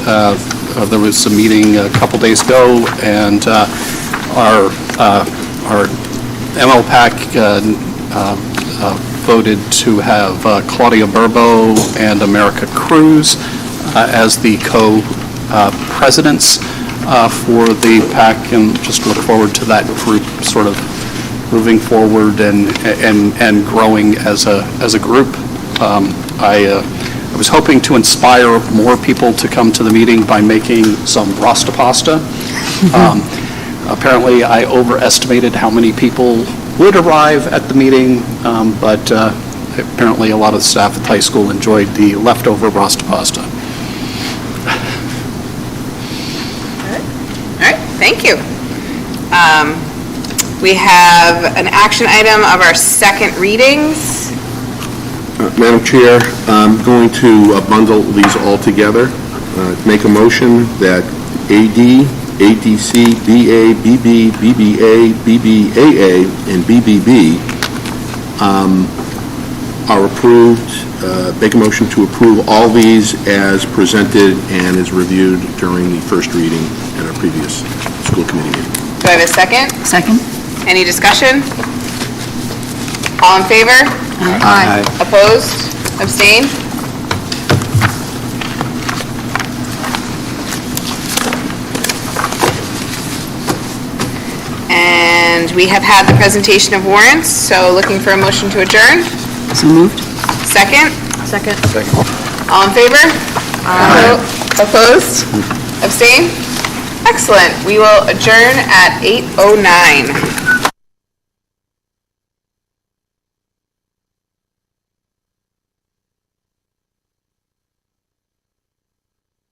There was a meeting a couple days ago, and our ML pack voted to have Claudia Burbo and America Cruz as the co-presidents for the PAC, and just look forward to that group sort of moving forward and growing as a group. I was hoping to inspire more people to come to the meeting by making some Rasta pasta. Apparently, I overestimated how many people would arrive at the meeting, but apparently a lot of the staff at the high school enjoyed the leftover Rasta pasta. All right, thank you. We have an action item of our second readings. Madam Chair, I'm going to bundle these all together. Make a motion that AD, ADC, BA, BB, BBA, BBAA, and BBB are approved. Make a motion to approve all these as presented and as reviewed during the first reading at our previous school committee meeting. Do I have a second? Second. Any discussion? All in favor? Aye. Opposed? Abstained? And we have had the presentation of warrants, so looking for a motion to adjourn. So moved. Second? Second. All in favor? Opposed? Abstained? Excellent. We will adjourn at 8:09.